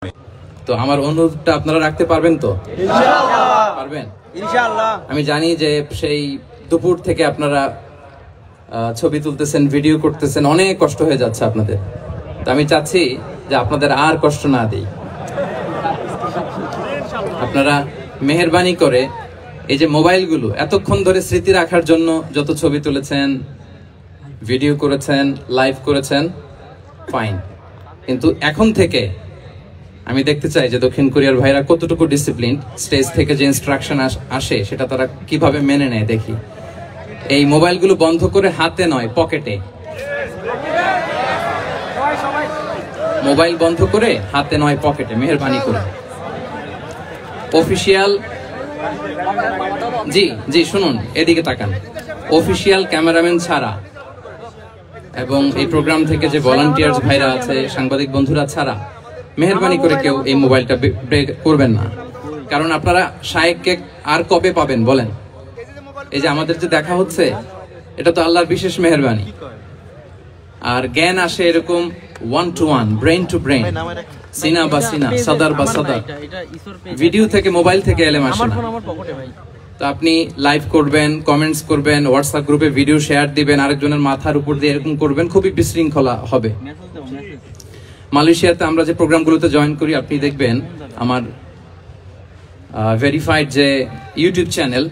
তো আমার অনুরোধটা আপনারা রাখতে পারবেন তো? ইনশাআল্লাহ পারবেন। ইনশাআল্লাহ। আমি জানি যে সেই দুপুর থেকে আপনারা ছবি তুলতেছেন, ভিডিও করতেছেন, অনেক কষ্ট হয়ে যাচ্ছে আপনাদের। তো আমি চাচ্ছি যে আপনাদের আর কষ্ট না দিই। আপনারা মেহেরবানি করে এই যে মোবাইলগুলো এতক্ষণ ধরে স্মৃতি রাখার জন্য যত ছবি তুলেছেন, ভিডিও করেছেন, লাইভ করেছেন, ফাইন, কিন্তু এখন থেকে আমি দেখতে চাই যে দক্ষিণ কোরিয়ার ভাইরা কতটুকু ডিসিপ্লিন, স্টেজ থেকে যে ইনস্ট্রাকশন আসে সেটা তারা কিভাবে মেনে নেয় দেখি। এই মোবাইলগুলো বন্ধ করে হাতে নয়, পকেটে। মোবাইল বন্ধ করে হাতে নয়, পকেটে, মেহেরবানি করে। অফিশিয়াল, জি জি শুনুন, এদিকে তাকান। অফিশিয়াল ক্যামেরাম্যান ছাড়া এবং এই প্রোগ্রাম থেকে যে ভলান্টিয়ার্স ভাইরা আছে, সাংবাদিক বন্ধুরা ছাড়া মেহেরবানি করে কেউ এই মোবাইলটা ব্রেক করবেন না। কারণ আপনারা শায়েককে আর কবে পাবেন বলেন? এই যে আমাদের যে দেখা হচ্ছে, এটা তো আল্লাহর বিশেষ মেহেরবানি। আর জ্ঞান আসে এরকম one to one, brain to brain, সিনা বা সিনা, সাদার বা সাদার। ভিডিও থেকে, মোবাইল থেকে এলেম আসে না। তো আপনি লাইভ করবেন, কমেন্টস করবেন, হোয়াটসঅ্যাপ গ্রুপে ভিডিও শেয়ার দিবেন, আরেকজনের মাথার উপর দিয়ে এরকম করবেন, খুবই বিশৃঙ্খলা হবে। মালয়েশিয়াতে আমরা যে প্রোগ্রামগুলোতে জয়েন করি, আপনি দেখবেন আমার ভেরিফাইড যে ইউটিউব চ্যানেল,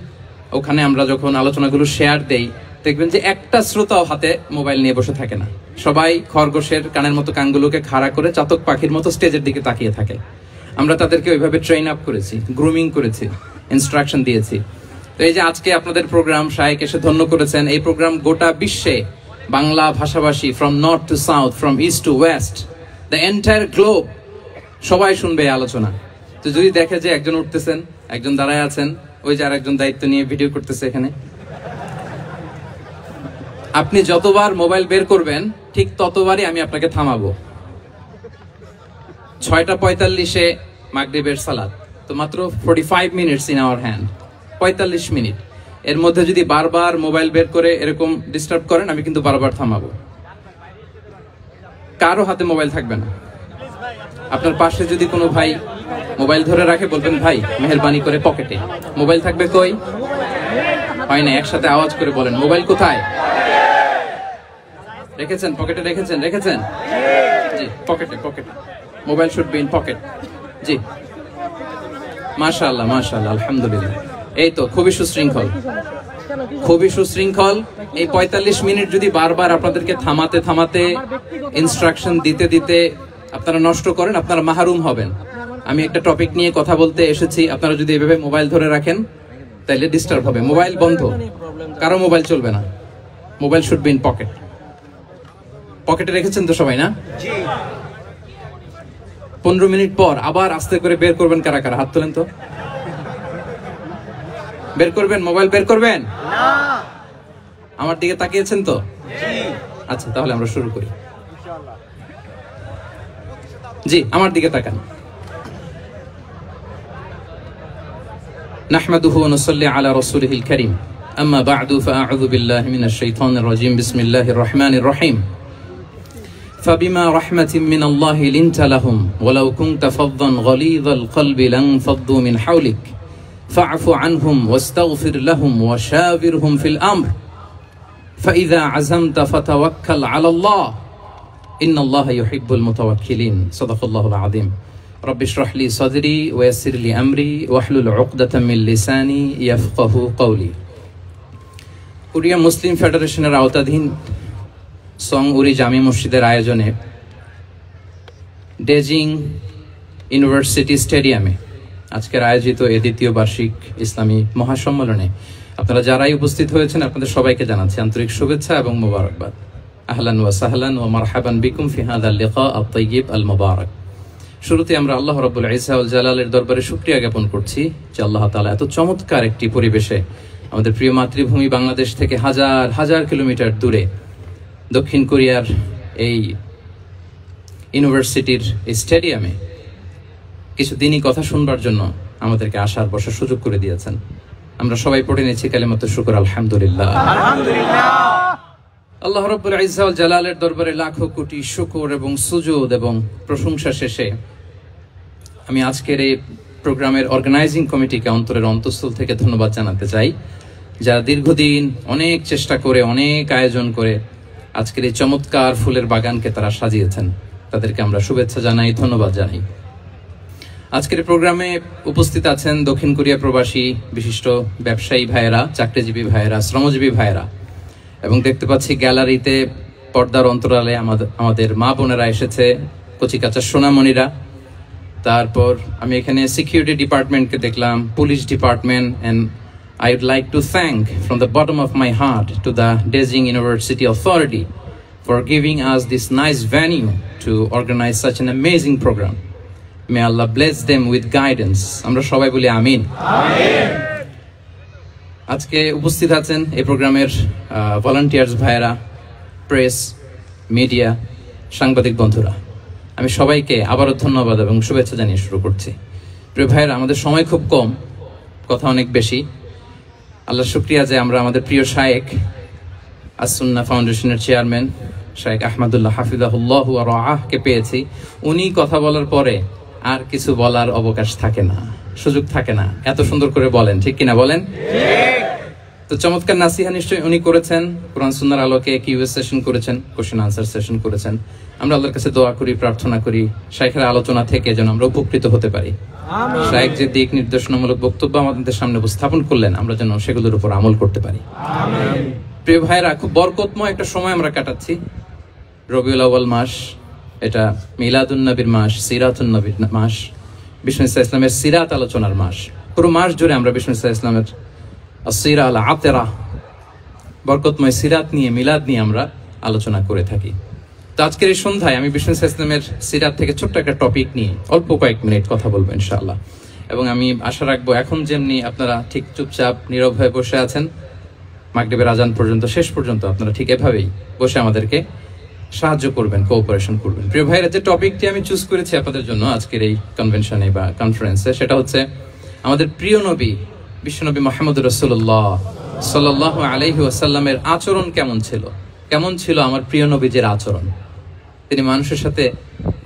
ওখানে আমরা যখন আলোচনাগুলো শেয়ার দেই, দেখবেন যে একটা শ্রোতাও হাতে মোবাইল নিয়ে বসে থাকে না। সবাই খরগোশের কানের মতো কানগুলোকে খাড়া করে চাতক পাখির মতো স্টেজের দিকে তাকিয়ে থাকে। আমরা তাদেরকে ওইভাবে ট্রেন আপ করেছি, গ্রুমিং করেছি, ইনস্ট্রাকশন দিয়েছি। তো এই যে আজকে আপনাদের প্রোগ্রাম, শায়েক এসে ধন্য করেছেন, এই প্রোগ্রাম গোটা বিশ্বে বাংলা ভাষাভাষী, from north two south, from east two West, the entire globe, সবাই শুনবে এই আলোচনা। তো যদি দেখে যে একজন উঠতেছেন, একজন দাঁড়ায় আছেন, ওই যে আরেকজন দায়িত্ব নিয়ে ভিডিও করতেছে এখানে, আপনি যতবার মোবাইল বের করবেন ঠিক ততবারই আমি আপনাকে থামাবো। 6:45-এ মাগরিবের সালাত, তো মাত্র 45 minutes in our hand, 45 minute. এর মধ্যে যদি বারবার মোবাইল বের করে এরকম ডিস্টার্ব করেন, আমি কিন্তু বারবার থামাবো। কারো হাতে মোবাইল থাকবে না। আপনার পাশে যদি কোনো ভাই মোবাইল ধরে রাখে, বলবেন ভাই মেহেরবানি করে পকেটে। মোবাইল থাকবে কই? হয় না, একসাথে আওয়াজ করে বলেন, মোবাইল কোথায় রেখেছেন? পকেটে রেখেছেন? রেখেছেন? জি, পকেটে, পকেটে। Mobile should be in pocket. জি, মাশাআল্লাহ, মাশাআল্লাহ, আলহামদুলিল্লাহ। এই তো, খুবই সুশৃঙ্খল, খুবই সুশৃঙ্খল। এই 45 মিনিট যদি বারবার আপনাদেরকে থামাতে থামাতে, ইনস্ট্রাকশন দিতে দিতে আপনারা নষ্ট করেন, আপনারা মাহরুম হবেন। আমি একটা টপিক নিয়ে কথা বলতে এসেছি, আপনারা যদি এভাবে মোবাইল ধরে রাখেন তাহলে ডিস্টার্ব হবে। মোবাইল বন্ধ, কারো মোবাইল চলবে না। Mobile should be in pocket. পকেটে রেখেছেন তো সবাই, না? 15 মিনিট পর আবার আস্তে করে বের করবেন। কারা কারা হাত তোলেন তো? বের করবেন? মোবাইল বের করবেন না? আমার দিকে তাকিয়েছেন তো? আচ্ছা, তাহলে আমরা শুরু করি। জি, আমার দিকে তাকান। নাহমাদুহু ওয়া নুসাল্লি আলা রাসূলিহিল কারীম, আম্মা বা'দু, ফাআউযু বিল্লাহি মিনাশ শাইতানির রাজীম, বিসমিল্লাহির রহমানির রহিম। فبما رحمة من الله لنت لهم ولو كنت فظا غليظ القلب لانفضوا من حولك فاعف عنهم واستغفر لهم وشاورهم في الأمر فإذا عزمت فتوكل على الله إن الله يحب المتوكلين صدق الله العظيم رب اشرح لي صدري ويسر لي أمري واحلل عقدة من لساني يفقه قولي। কোরিয়া মুসলিম ফেডারেশনের আওতাধীন সং উরি জামি মসজিদের আয়োজনে ডেজিং ইউনিভার্সিটি স্টেডিয়ামে আজকের আয়োজিত এই দ্বিতীয় বার্ষিক ইসলামী মহাসম্মেলনে আপনারা যারাই উপস্থিত হয়েছেন, আপনাদের সবাইকে জানাচ্ছি আন্তরিক শুভেচ্ছা এবং মোবারকবাদ। আহলান ওয়া সাহলান ওয়া মারহাবান বিকুম ফি হাযাল লিকা আত-তাইয়্যিব আল মুবারাক। শুরুতে আমরা আল্লাহ রাব্বুল ইজ্জা ওয়াল জালালের দরবারে শুকরিয়া জ্ঞাপন করছি যে আল্লাহ তাআলা এত চমৎকার একটি পরিবেশে আমাদের প্রিয় মাতৃভূমি বাংলাদেশ থেকে হাজার হাজার কিলোমিটার দূরে দক্ষিণ কোরিয়ার এই ইউনিভার্সিটির স্টেডিয়ামে কিছু দিনই কথা শুনবার জন্য আমাদেরকে আসার বসার সুযোগ করে দিয়েছেন। আমরা সবাই পড়ে নিয়েছি কালিমাতুশ শুকর, আলহামদুলিল্লাহ। আল্লাহ রাব্বুল ইজ্জা ওয়াল জালালের দরবারে লাখো কোটি শুকর এবং সুজুদ এবং প্রশংসা শেষে আমি আজকের এই প্রোগ্রামের অর্গানাইজিং কমিটিকে অন্তরের অন্তঃস্থল থেকে ধন্যবাদ জানাতে চাই, যারা দীর্ঘদিন অনেক চেষ্টা করে অনেক আয়োজন করে আজকের এই চমৎকার ফুলের বাগানকে তারা সাজিয়েছেন। তাদেরকে আমরা শুভেচ্ছা জানাই, ধন্যবাদ জানাই। আজকের প্রোগ্রামে উপস্থিত আছেন দক্ষিণ কোরিয়া প্রবাসী বিশিষ্ট ব্যবসায়ী ভাইয়েরা, চাকরিজীবী ভাইয়েরা, শ্রমজীবী ভাইয়েরা, এবং দেখতে পাচ্ছি গ্যালারিতে পর্দার অন্তরালে আমাদের মা বোনেরা এসেছে, কচিকাচা সোনামণিরা। তারপর আমি এখানে সিকিউরিটি ডিপার্টমেন্টকে দেখলাম, police department, and I would like to thank from the bottom of my heart to the Daejeon University Authority for giving us this nice venue to organize such an amazing program. May Allah bless them with guidance. আমরা সবাই বলি আমিন। আজকে উপস্থিত আছেন এই প্রোগ্রামের volunteers ভাইয়েরা, press, media, সাংবাদিক বন্ধুরা। আমি সবাইকে আবারও ধন্যবাদ এবং শুভেচ্ছা জানিয়ে শুরু করছি। প্রিয় ভাইয়েরা, আমাদের সময় খুব কম, কথা অনেক বেশি। আল্লাহ শুকরিয়া যে আমরা আমাদের প্রিয় শায়েখ আস-সুন্নাহ ফাউন্ডেশনের চেয়ারম্যান শায়েখ আহমদুল্লাহ হাফিজাহুল্লাহ ওয়া রাআহকে পেয়েছি। উনি কথা বলার পরে আর কিছু বলার অবকাশ থাকে না, সুযোগ থাকে না, এত সুন্দর করে বলেন, ঠিক কিনা বলেন? তো চমৎকার নাসিহা নিশ্চয়ই উনি করেছেন, কোরআন সুন্নাহর আলোকে কিউএস সেশন করেছেন, কোশ্চেন আনসার সেশন করেছেন। আমরা আল্লাহর কাছে দোয়া করি, প্রার্থনা করি শায়েখের আলোচনা থেকে যেন আমরা উপকৃত হতে পারি। শায়েখ যে দিক নির্দেশনামূলক বক্তব্য আমাদের সামনে উপস্থাপন করলেন, আমরা যেন সেগুলোর উপর আমল করতে পারি। প্রিয় ভাইয়েরা, খুব বরকতময় একটা সময় আমরা কাটাচ্ছি। রবিউল আউয়াল মাস, এটা মিলাদুন নবীর মাস, সিরাতুন নবীর মাস, বিষ্ণু ইসলামের সিরাত আলোচনার মাস। পুরো মাস জুড়ে আমরা বিষ্ণু ইসলামের আসিরা আল আতেরা, বরকতময় সিরাত নিয়ে, মিলাদ নিয়ে আমরা আলোচনা করে থাকি। তো আজকের এই সন্ধ্যায় আমি বিষ্ণু ইসলামের সিরাত থেকে ছোট্ট একটা টপিক নিয়ে অল্প কয়েক মিনিট কথা বলবো ইনশাআল্লাহ। এবং আমি আশা রাখবো এখন যেমনি আপনারা ঠিক চুপচাপ নীরব হয়ে বসে আছেন মাগরিবের আজান পর্যন্ত, শেষ পর্যন্ত আপনারা ঠিক এভাবেই বসে আমাদেরকে সাহায্য করবেন, কোঅপারেশন করবেন। প্রিয় ভাইরা, যে টপিকটি আমি চুজ করেছি আপনাদের জন্য আজকের এই কনভেনশনে বা কনফারেন্সে, সেটা হচ্ছে আমাদের প্রিয় নবী বিশ্বনবী মুহাম্মদ রাসূলুল্লাহ সাল্লাল্লাহু আলাইহি ওয়াসাল্লামের আচরণ কেমন ছিল। কেমন ছিল আমার প্রিয় নবীজির আচরণ? তিনি মানুষের সাথে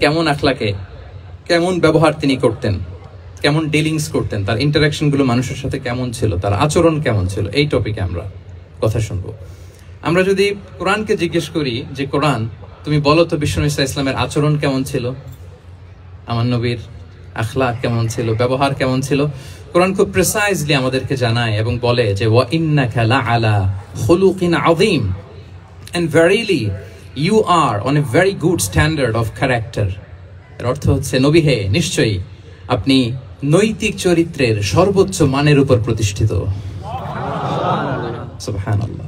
কেমন আখলাকে, কেমন ব্যবহার তিনি করতেন, কেমন ডিলিংস করতেন, তার ইন্টারাকশন গুলো মানুষের সাথে কেমন ছিল, তার আচরণ কেমন ছিল, এই টপিকে আমরা কথা শুনবো। আমরা যদি কোরআনকে জিজ্ঞেস করি যে কোরআন, তুমি বলো তো বিষ্ণু ইসলামের আচরণ কেমন ছিল, আমার নবীর আখলাক কেমন ছিল, ব্যবহার কেমন ছিল, কোরআন খুব প্রিসাইজলি আমাদেরকে জানায় এবং বলে যে ওয়া ইন্নাকা লাআলা খুলুকিন আযীম, and verily you are on a very good standard of character. এর অর্থ হচ্ছে, নবী হে, নিশ্চয়ই আপনি নৈতিক চরিত্রের সর্বোচ্চ মানের উপর প্রতিষ্ঠিত। সুবহানাল্লাহ।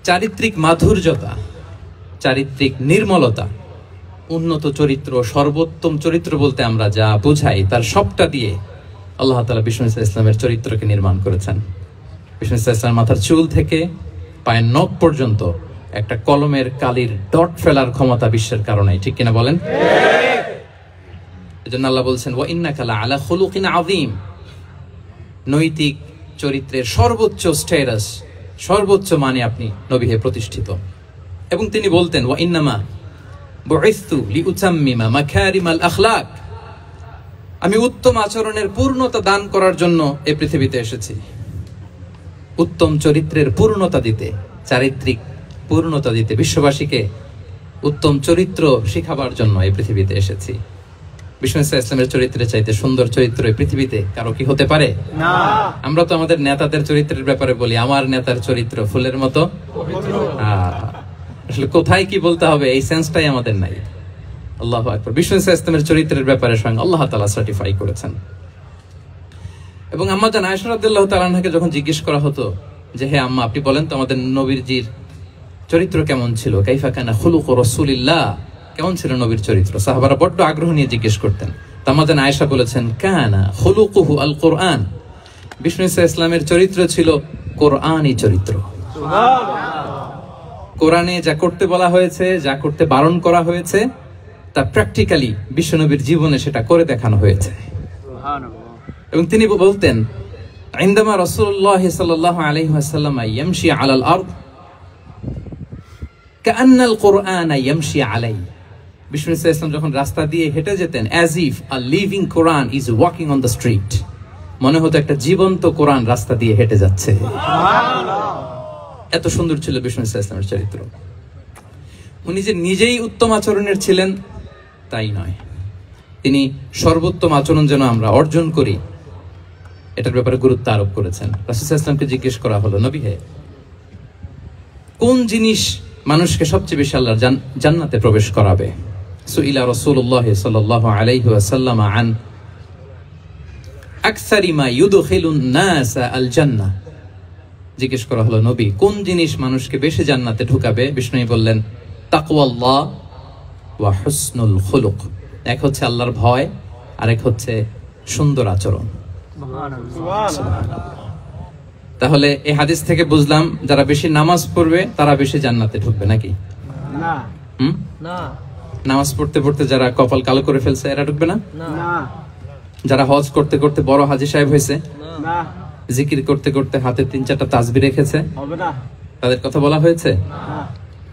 চারিত্রিক মাধুর্যতা, চারিত্রিক নির্মলতা, উন্নত চরিত্র, সর্বোত্তম চরিত্র বলতে আমরা যা বুঝাই তার সবটা দিয়ে আল্লাহ তাআলা বিষ্ণু ইসলামের চরিত্রকে নির্মাণ করেছেন। বিষ্ণু ইসলামের মাথার চুল থেকে পায়ের নখ পর্যন্ত একটা কলমের কালির ডট ফেলার ক্ষমতা বিশ্বের কারণে, ঠিক কিনা বলেন? এজন্য আল্লাহ বলছেন ওয়া ইন্নাকা লাআলা খুলুকিন আযীম, নৈতিক চরিত্রের সর্বোচ্চ স্ট্যাটাস, সর্বোচ্চ মানে আপনি নবী হে প্রতিষ্ঠিত। এবং তিনি বলতেন ওয়া ইন্নামা বুইসতু লিউতাম্মিমা মাকারিমাল আখলাক, আমি উত্তম আচরণের পূর্ণতা দান করার জন্য এই পৃথিবীতে এসেছি। উত্তম চরিত্রের পূর্ণতা দিতে, চারিত্রিক পূর্ণতা দিতে, বিশ্ববাসীকে উত্তম চরিত্র শিখাবার জন্য এই পৃথিবীতে এসেছি। বিষ্ণু ইসলামের চরিত্রের চাইতে সুন্দর চরিত্র এই পৃথিবীতে কারো কি হতে পারে? না। আমরা তো আমাদের নেতাদের চরিত্রের ব্যাপারে বলি, আমার নেতার চরিত্র ফুলের মতো। আসলে কোথায় কি বলতে হবে এই সেন্সটাই আমাদের নাই। আল্লাহু আকবার। বিষ্ণু ইসলামের চরিত্রের ব্যাপারে স্বয়ং আল্লাহ তাআলা সার্টিফাই করেছেন। এবং আম্মা জান আয়েশা রাদিয়াল্লাহু তাআলা আনহাকে যখন জিজ্ঞেস করা হতো যে হে আম্মা, আপনি বলেন তো আমাদের নবীজির চরিত্র কেমন ছিল, কাইফা কানা খুলুকু রাসূলিল্লাহ, কেমন ছিল নবীর চরিত্র, সাহাবারা বড্ড আগ্রহ নিয়ে জিজ্ঞেস করতেন। আম্মা জান আয়েশা বলেছেন কানা খুলুকুহু আল কোরআন, বিষ্ণু ইসলামের চরিত্র ছিল কোরআনই চরিত্র। কোরআনে যা করতে বলা হয়েছে, যা করতে বারণ করা হয়েছে, তা প্র্যাকটিক্যালি বিশ্বনবীর জীবনে সেটা করে দেখানো হয়েছে। এবং তিনি বলতেন ইনদামা রাসূলুল্লাহ সাল্লাল্লাহু আলাইহি ওয়াসাল্লাম ইয়ামশি আলাল আরদ কাআন্নাল কুরআন ইয়ামশি আলাইহি, বিষ্ণু ইসলাম যখন রাস্তা দিয়ে হেঁটে যেতেন, as if a living Quran is walking on the street, মনে হতো একটা জীবন্ত কোরআন রাস্তা দিয়ে হেঁটে যাচ্ছে। এত সুন্দর ছিল বিষ্ণু ইসলামের চরিত্র। উনি যে নিজেই উত্তম আচরণের ছিলেন তাই নয়, তিনি সর্বোত্তম আচরণ যেন আমরা অর্জন করি এটার ব্যাপারে গুরুত্ব আরোপ করেছেন। রাসূল সাল্লাল্লাহু আলাইহি ওয়াসাল্লামকে জিজ্ঞেস করা হলো, নবী হে, কোন জিনিস মানুষকে সবচেয়ে বেশি আল্লাহর জান্নাতে প্রবেশ করাবে? সুইলা রাসূলুল্লাহ সাল্লাল্লাহু আলাইহি ওয়াসাল্লাম আন আকসারি মা ইউদখিলুন নাস আল জান্নাহ। জিজ্ঞেস করা হলো, নবী কোন জিনিস মানুষকে বেশি জান্নাতে ঢুকাবে? বিষ্ণু বললেন, তাকওয়াল্লাহ ওয়া হুসনুল খুলুক। এক হচ্ছে আল্লাহর ভয়, আরেক হচ্ছে সুন্দর আচরণ। তাহলে এই হাদিস থেকে বুঝলাম যারা বেশি নামাজ পড়বে তারা বেশি জান্নাতে ঢুকবে নাকি? না। নামাজ পড়তে পড়তে যারা কপাল কালো করে ফেলছে এরা ঢুকবে না? যারা হজ করতে করতে বড় হাজী সাহেব হয়েছে, জিকির করতে করতে হাতে 3-4টা তাসবিহ রেখেছে, তাদের কথা বলা হয়েছে?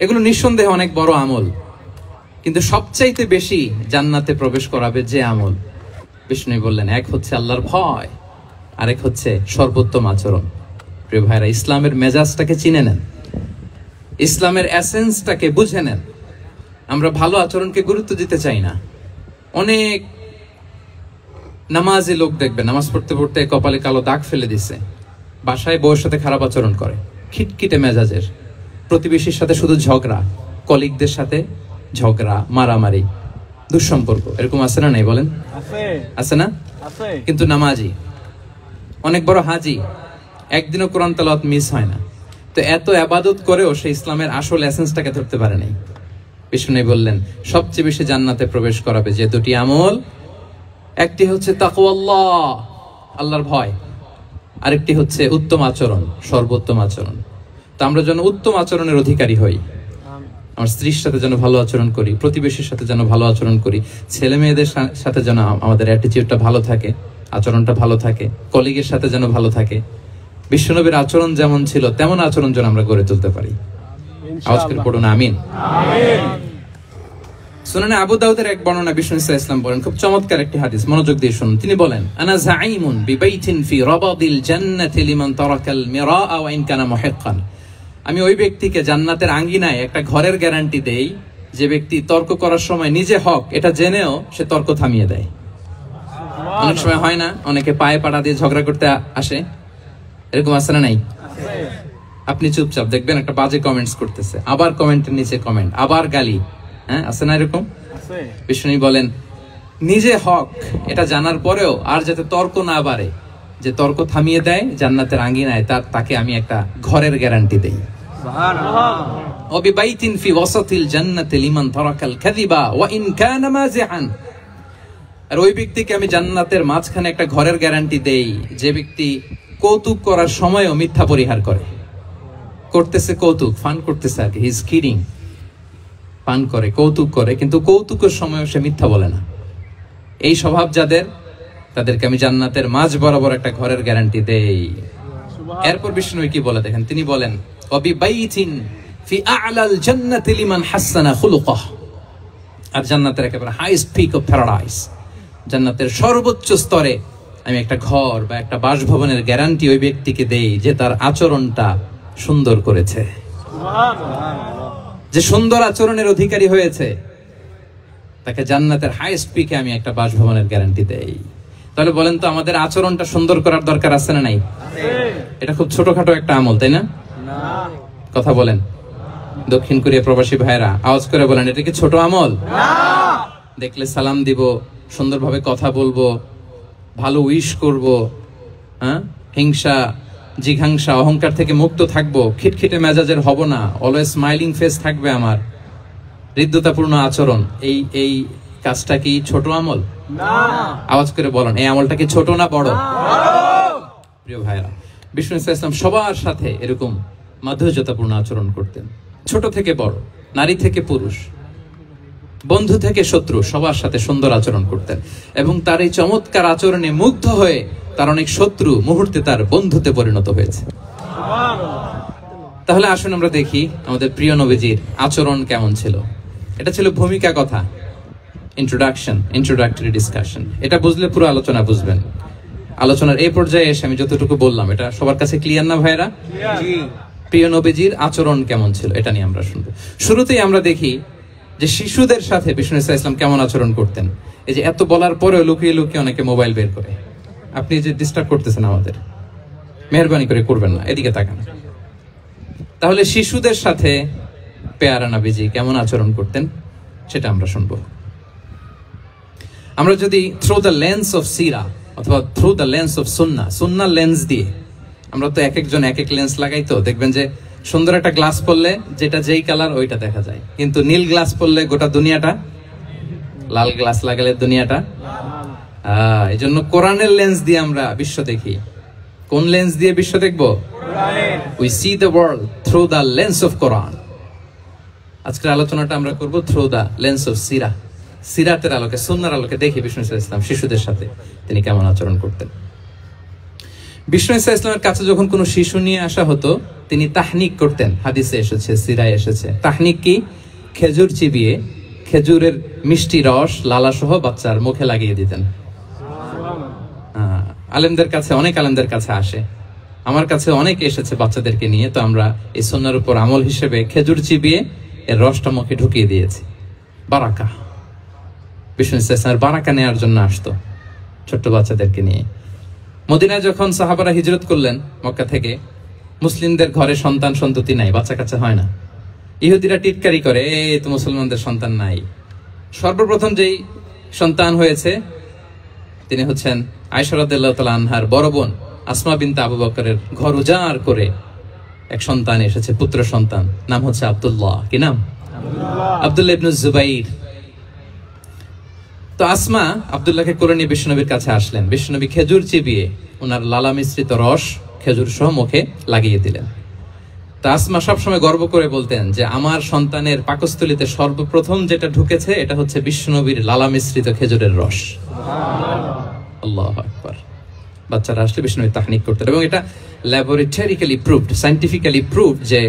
এগুলো নিঃসন্দেহে অনেক বড় আমল, কিন্তু সবচাইতে বেশি জান্নাতে প্রবেশ করাবে যে আমল, বিষ্ণু বললেন এক হচ্ছে আল্লাহর ভয়, আরেক হচ্ছে সর্বোত্তম আচরণ। প্রিয় ভাইরা, ইসলামের মেজাজটাকে চিনে নেন, ইসলামের এসেন্সটাকে বুঝে নেন। আমরা ভালো আচরণকে গুরুত্ব দিতে চাই না। অনেক নামাজি লোক দেখবে নামাজ পড়তে পড়তে কপালে কালো দাগ ফেলে দিছে, বাসায় বউয়ের সাথে খারাপ আচরণ করে, খিটখিটে মেজাজের, প্রতিবেশীর সাথে শুধু ঝগড়া, কলিগদের সাথে ঝগড়া, মারামারি, দুঃসম্পর্ক, এরকম আছে না? নাই বলেন, আছে না? কিন্তু নামাজি, অনেক বড় হাজি, একদিনও কোরআন তেলাওয়াত মিস হয় না, তো এত ইবাদত করেও সে ইসলামের আসল এসেন্সটাকে ধরতে পারে নাই। বিষ্ণু বললেন সবচেয়ে বেশি জান্নাতে প্রবেশ করাবে যে দুটি আমল, একটি হচ্ছে তাকওয়াল্লাহ, আল্লাহর ভয়, আরেকটি হচ্ছে উত্তম আচরণ, সর্বোত্তম আচরণ। তো আমরা যেন উত্তম আচরণের অধিকারী হই, আমার স্ত্রীর সাথে যেন ভালো আচরণ করি, প্রতিবেশীর সাথে যেন ভালো আচরণ করি, ছেলে মেয়েদের সাথে যেন আমাদের অ্যাটিটিউডটা ভালো থাকে, আচরণটা ভালো থাকে, কলিগের সাথে যেন ভালো থাকে। বিশ্বনবীর আচরণ যেমন ছিল তেমন আচরণ যেন আমরা গড়ে তুলতে পারি। আওয়াজ করে পড়ুন আমিন। সুনানে আবু দাউদের এক বর্ণনা বিষ্ণু ইসলাম বলেন, খুব চমৎকার একটি হাদিস, মনোযোগ দিয়ে শুনুন। তিনি বলেন, আনা যাঈমুন বিবাইতিন ফি রাবাদিল জান্নাতি লিমান তারাকাল মিরাআ ওয়া ইন কানা মুহিক্কান। আমি ওই ব্যক্তিকে জান্নাতের আঙ্গিনায় একটা ঘরের গ্যারান্টি দেই যে ব্যক্তি তর্ক করার সময় নিজে হক এটা জেনেও সে তর্ক থামিয়ে দেয়। অনেক সময় হয় না, অনেকে পায়ে পাড়া দিয়ে ঝগড়া করতে আসে, এরকম আছে না নাই? আপনি চুপচাপ দেখবেন একটা বাজে কমেন্টস করতেছে, আবার কমেন্টের নিচে কমেন্ট, আবার গালি, হ্যাঁ আছে না এরকম? বিষ্ণু বলেন নিজে হক এটা জানার পরেও আর যাতে তর্ক না বাড়ে, যে তর্ক থামিয়ে দেয় জান্নাতের আঙ্গিনায়, তাকে আমি একটা ঘরের গ্যারান্টি দেই। সুবহানাল্লাহ। ওয়াবিবাইতিন ফি ওয়াসাতিল জান্নাতি লিমান তারাকাল কাযিবা ওয়া ইন কানা মাযিহান। আর ওই ব্যক্তিকে আমি জান্নাতের মাঝখানে একটা ঘরের গ্যারান্টি দেই যে ব্যক্তি কৌতুক করার সময়ও মিথ্যা পরিহার করে। করতেছে কৌতুক, ফান করতেছে আর কি, হি ইজ কিডিং, পান করে, কৌতুক করে, কিন্তু কৌতুকের সময়ও সে মিথ্যা বলে না। এই স্বভাব যাদের, তাদেরকে আমি জান্নাতের মাঝ বরাবর একটা ঘরের গ্যারান্টি দেই। এরপর বিষ্ণু কি বলে দেখেন, তিনি বলেন ওয়াবিবাইতিন ফি আ'লাল জান্নাতি লিমান হাসানা খুলুকাহ। আর জান্নাতের একেবারে হাইস্ট পিক অফ প্যারাডাইস, জান্নাতের সর্বোচ্চ স্তরে আমি একটা ঘর বা একটা বাসভবনের গ্যারান্টি ওই ব্যক্তিকে দেই যে তার আচরণটা সুন্দর করেছে, যে সুন্দর আচরণের অধিকারী হয়েছে, তাকে জান্নাতের হাইস্ট পিকে আমি একটা বাসভবনের গ্যারান্টি দেই। তাহলে বলেন তো আমাদের আচরণটা সুন্দর করার দরকার আছে না নাই? এটা খুব ছোটখাটো একটা আমল, তাই না? কথা বলেন দক্ষিণ কোরিয়া প্রবাসী ভাইরা, আওয়াজ করে বলেন এটা কি ছোট আমল? দেখলে সালাম দিব, সুন্দরভাবে কথা বলবো, ভালো উইশ করব, হ্যাঁ, হিংসা জিঘাংসা অহংকার থেকে মুক্ত থাকবো, খিটখিটে মেজাজের হব না, অলওয়েজ স্মাইলিং ফেস থাকবে আমার, হৃদ্যতাপূর্ণ আচরণ। এই কাজটা কি ছোট আমল? না। আওয়াজ করে বলেন এই আমলটা কি ছোট না বড়? প্রিয় ভাইরা, বিষ্ণু ইসলাম সবার সাথে এরকম মাধুর্যতাপূর্ণ আচরণ করতেন, ছোট থেকে বড়, নারী থেকে পুরুষ, বন্ধু থেকে শত্রু, সবার সাথে সুন্দর আচরণ করতেন। এবং তার এই চমৎকার আচরণে মুগ্ধ হয়ে তার অনেক শত্রু মুহূর্তে তার বন্ধুতে পরিণত হয়েছে। তাহলে আসুন আমরা দেখি আমাদের প্রিয় নবীজির আচরণ কেমন ছিল। এটা ছিল ভূমিকা কথা, ইন্ট্রোডাক্টরি ডিসকাশন। এটা বুঝলে পুরো আলোচনা বুঝবেন। আলোচনার এই পর্যায়ে এসে আমি যতটুকু বললাম এটা সবার কাছে ক্লিয়ার না ভাইরা? প্রিয় নবীজির আচরণ কেমন ছিল এটা নিয়ে আমরা শুনবো। শুরুতেই আমরা দেখি যে শিশুদের সাথে বিষ্ণু ইসলাম কেমন আচরণ করতেন। এই যে এত বলার পরেও লুকিয়ে লুকিয়ে অনেকে মোবাইল বের করে। আপনি যে ডিস্টার্ব করতেছেন আমাদের, মেহরবানি করে করবেন না, এদিকে তাকান। তাহলে শিশুদের সাথে পেয়ারা নবীজি কেমন আচরণ করতেন সেটা আমরা শুনবো। আমরা যদি থ্রু দ্য লেন্স অফ সিরা অথবা through the lens of Sunnah lens দিয়ে, আমরা তো এক একজন এক এক লেন্স লাগাই, তো দেখবেন যে সুন্দর একটা গ্লাস পরলে যেটা যেই কালার ওইটা দেখা যায়, কিন্তু নীল গ্লাস পরলে গোটা দুনিয়াটা, লাল গ্লাস লাগালে দুনিয়াটা। এই জন্য কোরআনের লেন্স দিয়ে আমরা বিশ্ব দেখি। কোন লেন্স দিয়ে বিশ্ব দেখবো? We see the world through the lens of Quran. আজকের আলোচনাটা আমরা করব থ্রু দ্য লেন্স অফ সিরা। সিরাতের আলোকে, সুন্নাহর আলোকে দেখি বিষ্ণু ইসলাম শিশুদের সাথে তিনি কেমন আচরণ করতেন। বিষ্ণু ইসলামের কাছে যখন কোনো শিশু নিয়ে আসা হতো তিনি তাহনিক করতেন। হাদিসে এসেছে, সিরায় এসেছে। তাহনিক কি? খেজুর চিবিয়ে খেজুরের মিষ্টি রস লালা সহ বাচ্চার মুখে লাগিয়ে দিতেন। আলেমদের কাছে, অনেক আলেমদের কাছে আসে, আমার কাছে অনেকে এসেছে বাচ্চাদেরকে নিয়ে। তো আমরা এই সুন্নাহর উপর আমল হিসেবে খেজুর চিবিয়ে এর রসটা মুখে ঢুকিয়ে দিয়েছি। বারাকা, বিষ্ণু ইসলামের বারাকা নেওয়ার জন্য আসতো ছোট্ট বাচ্চাদেরকে নিয়ে। মদিনায় যখন সাহাবারা হিজরত করলেন মক্কা থেকে, মুসলিমদের ঘরে সন্তান সন্ততি নাই, বাচ্চা কাচ্চা হয় না। ইহুদিরা টিটকারি করে, এই তো মুসলমানদের সন্তান নাই। সর্বপ্রথম যেই সন্তান হয়েছে তিনি হচ্ছেন আয়েশা রাদিয়াল্লাহু তাআলা আনহার বড় বোন আসমা বিনতে আবু বকরের ঘর উজাড় করে এক সন্তান এসেছে, পুত্র সন্তান, নাম হচ্ছে আব্দুল্লাহ। কি নাম? আব্দুল্লাহ ইবনে জুবাইর। তো আসমা আব্দুল্লাহকে কোলে নিয়ে বিশ্বনবীর কাছে আসলেন। বিশ্বনবী খেজুর চিবিয়ে ওনার লালা মিশ্রিত রস খেজুর সহ মুখে লাগিয়ে দিলেন। তো আসমা সবসময় গর্ব করে বলতেন যে আমার সন্তানের পাকস্থলীতে সর্বপ্রথম যেটা ঢুকেছে এটা হচ্ছে বিশ্বনবীর লালা মিশ্রিত খেজুরের রস। আল্লাহু আকবার। বাচ্চারা আসলে বিষ্ণুবী তাহনিক করতেন, এবং এটা ল্যাবরেটরিক্যালি প্রুভড, সায়েন্টিফিক্যালি প্রুভড যে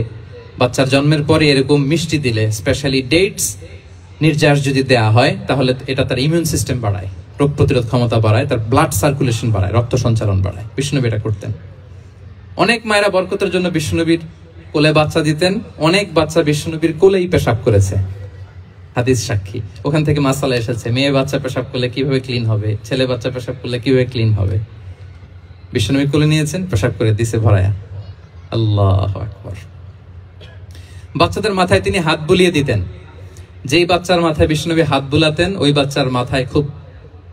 বাচ্চার জন্মের পরে এরকম মিষ্টি দিলে, স্পেশালি ডেটস নির্যাস যদি দেয়া হয়, তাহলে এটা তার ইমিউন সিস্টেম বাড়ায়, রোগ প্রতিরোধ ক্ষমতা বাড়ায়, তার ব্লাড সার্কুলেশন বাড়ায়, রক্ত সঞ্চালন বাড়ায়। বিষ্ণুবী এটা করতেন। অনেক মায়েরা বরকতের জন্য বিষ্ণুবীর কোলে বাচ্চা দিতেন। অনেক বাচ্চা বিষ্ণুবীর কোলেই পেশাব করেছে, হাদিস সাক্ষী। ওখান থেকে মাসালা এসেছে, মেয়ে বাচ্চা পেশাব করলে কিভাবে ক্লিন হবে, ছেলে বাচ্চা পেশাব করলে কিভাবে ক্লিন হবে। বিষ্ণুবী কোলে নিয়েছেন, পেশাব করে দিছে ভরায়া। আল্লাহু আকবার। বাচ্চাদের মাথায় তিনি হাত বুলিয়ে দিতেন। যেই বাচ্চার মাথায় বিষ্ণুবী হাত বুলাতেন ওই বাচ্চার মাথায় খুব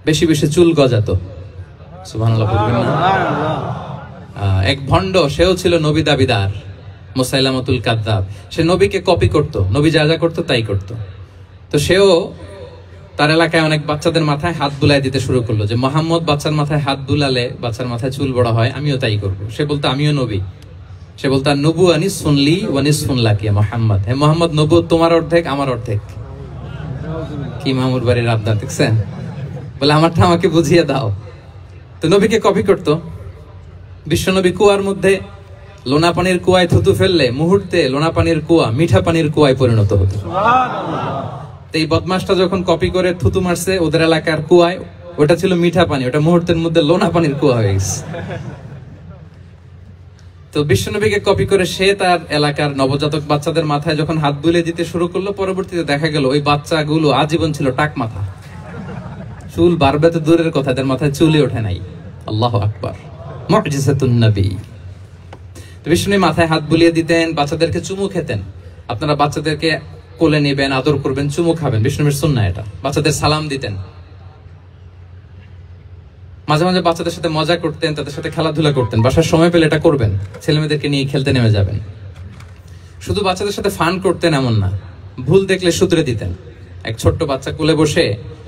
বেশি বেশি চুল গজাতো। সুবহানাল্লাহ বলবেন না? এক ভণ্ড, সেও ছিল নবী দাবিদার, মুসাইলামাতুল কাযযাব। সে নবীকে কপি করত, নবী যা যা করতো তাই করত। তো সেও তার এলাকায় অনেক বাচ্চাদের মাথায় হাত বুলাই দিতে শুরু করলো, যে মুহাম্মদ বাচ্চার মাথায় হাত বুলালে বাচ্চার মাথায় চুল বড় হয়, আমিও তাই করবো। সে বলতো আমিও নবী। সে বলতো নবুয়ানি সুনলি ওয়ানি সুনলাকি মুহাম্মদ। হে মুহাম্মদ, নবুয়ত তোমার অর্ধেক, আমার অর্ধেক। কি মামুর বাড়ির আবদার দেখছেন? বলে আমারটা আমাকে বুঝিয়ে দাও। তো নবীকে কপি করতো। বিশ্বনবী কুয়ার মধ্যে লোনা পানির কুয়ায় থুতু ফেললে মুহূর্তে লোনা পানির কুয়া মিঠা পানির কুয়ায় পরিণত হতো। তো এই বদমাসটা যখন কপি করে থুতু মারছে ওদের এলাকার কুয়ায়, ওটা ছিল মিঠা পানি, ওটা মুহূর্তের মধ্যে লোনা পানির কুয়া হয়ে গেছে। তো বিশ্বনবীকে কপি করে সে তার এলাকার নবজাতক বাচ্চাদের মাথায় যখন হাত বুলিয়ে দিতে শুরু করলো, পরবর্তীতে দেখা গেল ওই বাচ্চাগুলো আজীবন ছিল টাক মাথা। চুল বাড়বে তো দূরের কথা, এদের মাথায় চুলই ওঠে নাই। আল্লাহু আকবার। মুজিজাতুন নবী। বিষ্ণুবী মাথায় হাত বুলিয়ে দিতেন, বাচ্চাদেরকে চুমু খেতেন। আপনারা বাচ্চাদেরকে কোলে নেবেন, আদর করবেন, চুমু খাবেন, বিষ্ণুবীর সুন্নাহ এটা। বাচ্চাদের সালাম দিতেন। মাঝে মাঝে বাচ্চাদের সাথে মজা করতেন, তাদের সাথে খেলাধুলা করতেন। বাসার সময় পেলে এটা করবেন, ছেলে মেয়েদেরকে নিয়ে খেলতে নেমে যাবেন। শুধু বাচ্চাদের সাথে ফান করতেন এমন না, ভুল দেখলে শুধরে দিতেন। এক ছোট্ট বাচ্চা কোলে বসে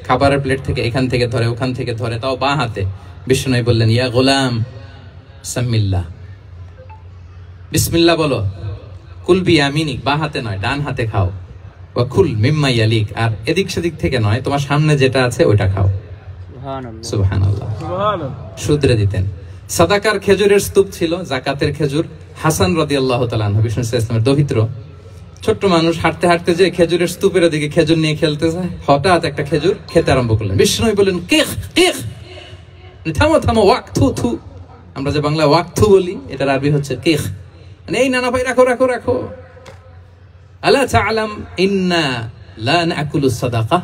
খাবারের প্লেট থেকে এখান থেকে ধরে ওখান থেকে ধরে, তাও বাঁ হাতে। বিষ্ণুবী বললেন, ইয়া গোলাম সাম্মিল্লাহ, বিসমিল্লাহ বলো। কুল বিয়ামিনিক, বাঁ হাতে নয় ডান হাতে খাও। ওয়া কুল মিম্মা ইয়ালিক, আর এদিক সেদিক থেকে নয়, তোমার সামনে যেটা আছে ওইটা খাও। সুবহানাল্লাহ। শুধরে দিতেন। সাদাকার খেজুরের স্তূপ ছিল, যাকাতের খেজুর। হাসান রাদিয়াল্লাহু তাআলা আনহু, বিষ্ণু ইসলামের দৌহিত্র, ছোট্ট মানুষ হাঁটতে হাঁটতে যে খেজুরের স্তূপের দিকে খেজুর নিয়ে খেলতে যায়, হঠাৎ একটা খেজুর খেতে আরম্ভ করলেন। বিষ্ণু বললেন, কেখ কেখ, থামো থামো, ওয়াক থু থু। আমরা যে বাংলা ওয়াক থু বলি, এটার আরবি হচ্ছে কেখ। মানে এই নানা ভাই রাখো রাখো রাখো। আলা তাআলাম ইন্না লা নাকুলু সাদাকা।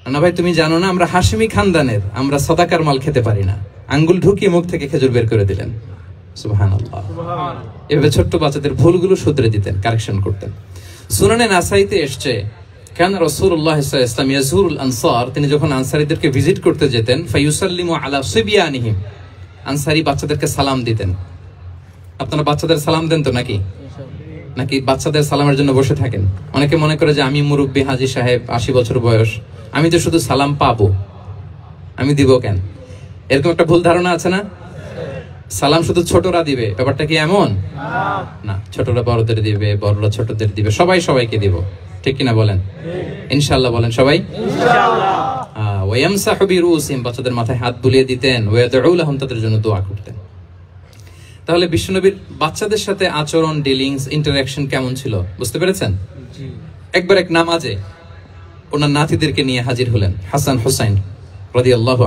নানা ভাই তুমি জানো না আমরা হাশিমি খানদানের, আমরা সাদাকার মাল খেতে পারি না। আঙ্গুল ঢুকিয়ে মুখ থেকে খেজুর বের করে দিলেন। সুবহানাল্লাহ। এভাবে ছোট্ট বাচ্চাদের ভুলগুলো শুধরে দিতেন, কারেকশন করতেন। সুনানে নাসাইতে এসছে, কেন রাসূলুল্লাহ সাল্লাল্লাহু আলাইহি ওয়াসাল্লাম ইয়াজুরুল আনসার, তিনি যখন আনসারীদেরকে ভিজিট করতে যেতেন, ফায়ুসাল্লিমু আলা সিবিয়ানিহিম, আনসারী বাচ্চাদেরকে সালাম দিতেন। আপনারা বাচ্চাদের সালাম দেন তো নাকি? নাকি বাচ্চাদের সালামের জন্য বসে থাকেন? অনেকে মনে করে যে আমি মুরব্বী হাজী সাহেব, 80 বছর বয়স, আমি তো শুধু সালাম পাবো, আমি দিব কেন? এরকম একটা ভুল ধারণা আছে না? সালাম শুধু ছোটরা দিবে, ব্যাপারটা কি এমন না? ছোটরা বড়দের দিবে, বড়রা ছোটদের দিবে, সবাই সবাইকে দিব, ঠিক কিনা বলেন? ইনশাআল্লাহ বলেন সবাই ইনশাআল্লাহ। ওয়ায়ামসাহু বিরুসিহিম, বাচ্চাদের মাথায় হাত বুলিয়ে দিতেন, ওয়ায়াদউ লাহুম, তাদের জন্য দোয়া করতেন। তাহলে বিশ্বনবীর বাচ্চাদের সাথে আচরণ, ডিলিংস, ইন্টারঅ্যাকশন কেমন ছিল বুঝতে পেরেছেন? একবার এক নামাজে ওনার নাতিদেরকে নিয়ে হাজির হলেন, হাসান হুসাইন রাদিয়াল্লাহু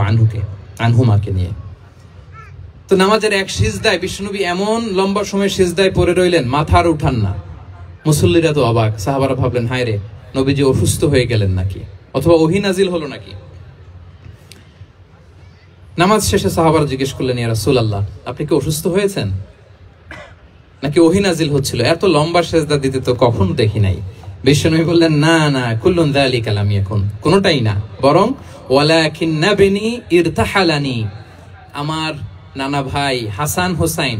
আনহুমাকে নিয়ে। তো নামাজের এক সিজদায় বিশ্বনবী এমন লম্বা সময় সিজদায় পড়ে রইলেন, মাথার উঠান না। মুসল্লিরা তো অবাক, সাহাবারা ভাবলেন হায় রে, নবীজি অসুস্থ হয়ে গেলেন নাকি, অথবা ওহী নাজিল হলো নাকি। নামাজ শেষে সাহাবারা জিজ্ঞেস করলেন, ইয়া রাসূলুল্লাহ, আপনি কি অসুস্থ হয়েছেন নাকি ওহী নাজিল হচ্ছিল? এত লম্বা সিজদা দিতে তো কখনো দেখি নাই। বিশ্বনবী বললেন, না না, কুল্লুন যালিকা লাম ইয়াকুন, কোনটাই না, বরং ওয়ালাকিন নাবনি ইরতাহালানি, আমার নানা ভাই হাসান হোসাইন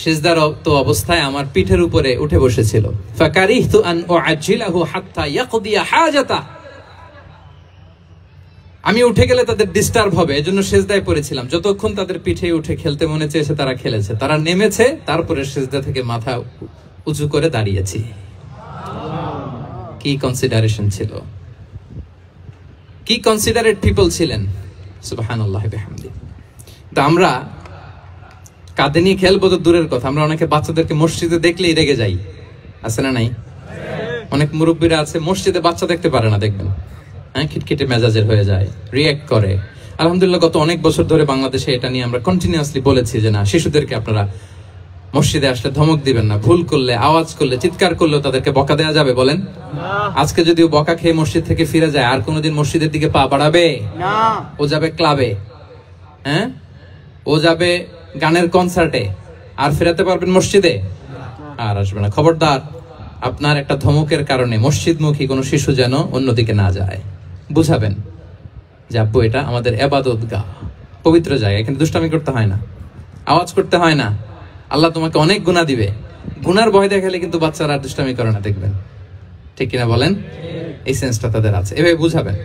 সিজদারত অবস্থায় আমার পিঠের উপরে উঠে বসেছিল। ফাকারিহতু আন উআজ্জিলাহু হাত্তা ইয়াকদিয়া হাজাতা, আমি উঠে গেলে তাদের ডিস্টার্ব হবে, এজন্য সিজদায় পড়েছিলাম। যতক্ষণ তাদের পিঠে উঠে খেলতে মনে চেয়েছে তারা খেলেছে, তারা নেমেছে, তারপরে সিজদা থেকে মাথা উঁচু করে দাঁড়িয়েছি। কি কনসিডারেশন ছিল, কি কনসিডারেট পিপল ছিলেন, সুবহানাল্লাহ বিহামদি। তো আমরা কাঁধে নিয়ে খেলবো তো দূরের কথা, আমরা অনেকে বাচ্চাদেরকে মসজিদে দেখলেই রেগে যাই, আছে না নাই? অনেক মুরব্বীরা আছে মসজিদে বাচ্চা দেখতে পারে না, দেখবেন হ্যাঁ, খিটখিটে মেজাজের হয়ে যায়, রিঅ্যাক্ট করে। আলহামদুলিল্লাহ গত অনেক বছর ধরে বাংলাদেশে এটা নিয়ে আমরা কন্টিনিউয়াসলি বলেছি যে না, শিশুদেরকে আপনারা মসজিদে আসলে ধমক দিবেন না, ভুল করলে, আওয়াজ করলে, চিৎকার করলেও তাদেরকে বকা দেওয়া যাবে? বলেন। আজকে যদিও বকা খেয়ে মসজিদ থেকে ফিরে যায়, আর কোনোদিন মসজিদের দিকে পা বাড়াবে না। ও যাবে ক্লাবে, হ্যাঁ, ও যাবে গানের কনসার্টে, আর ফেরাতে পারবেন মসজিদে? আর আসবে না। খবরদার, আপনার একটা ধমকের কারণে মসজিদমুখী কোনো শিশু যেন অন্যদিকে না যায়। বুঝাবেন যে আব্বু এটা আমাদের ইবাদত গাহ, পবিত্র জায়গা, এখানে দুষ্টামি করতে হয় না, আওয়াজ করতে হয় না, আল্লাহ তোমাকে অনেক গুনাহ দিবে। গুনার ভয় দেখালে কিন্তু বাচ্চারা আর দুষ্টামি করে না, দেখবেন, ঠিক কিনা বলেন? এই সেন্সটা তাদের আছে, এভাবে বুঝাবেন।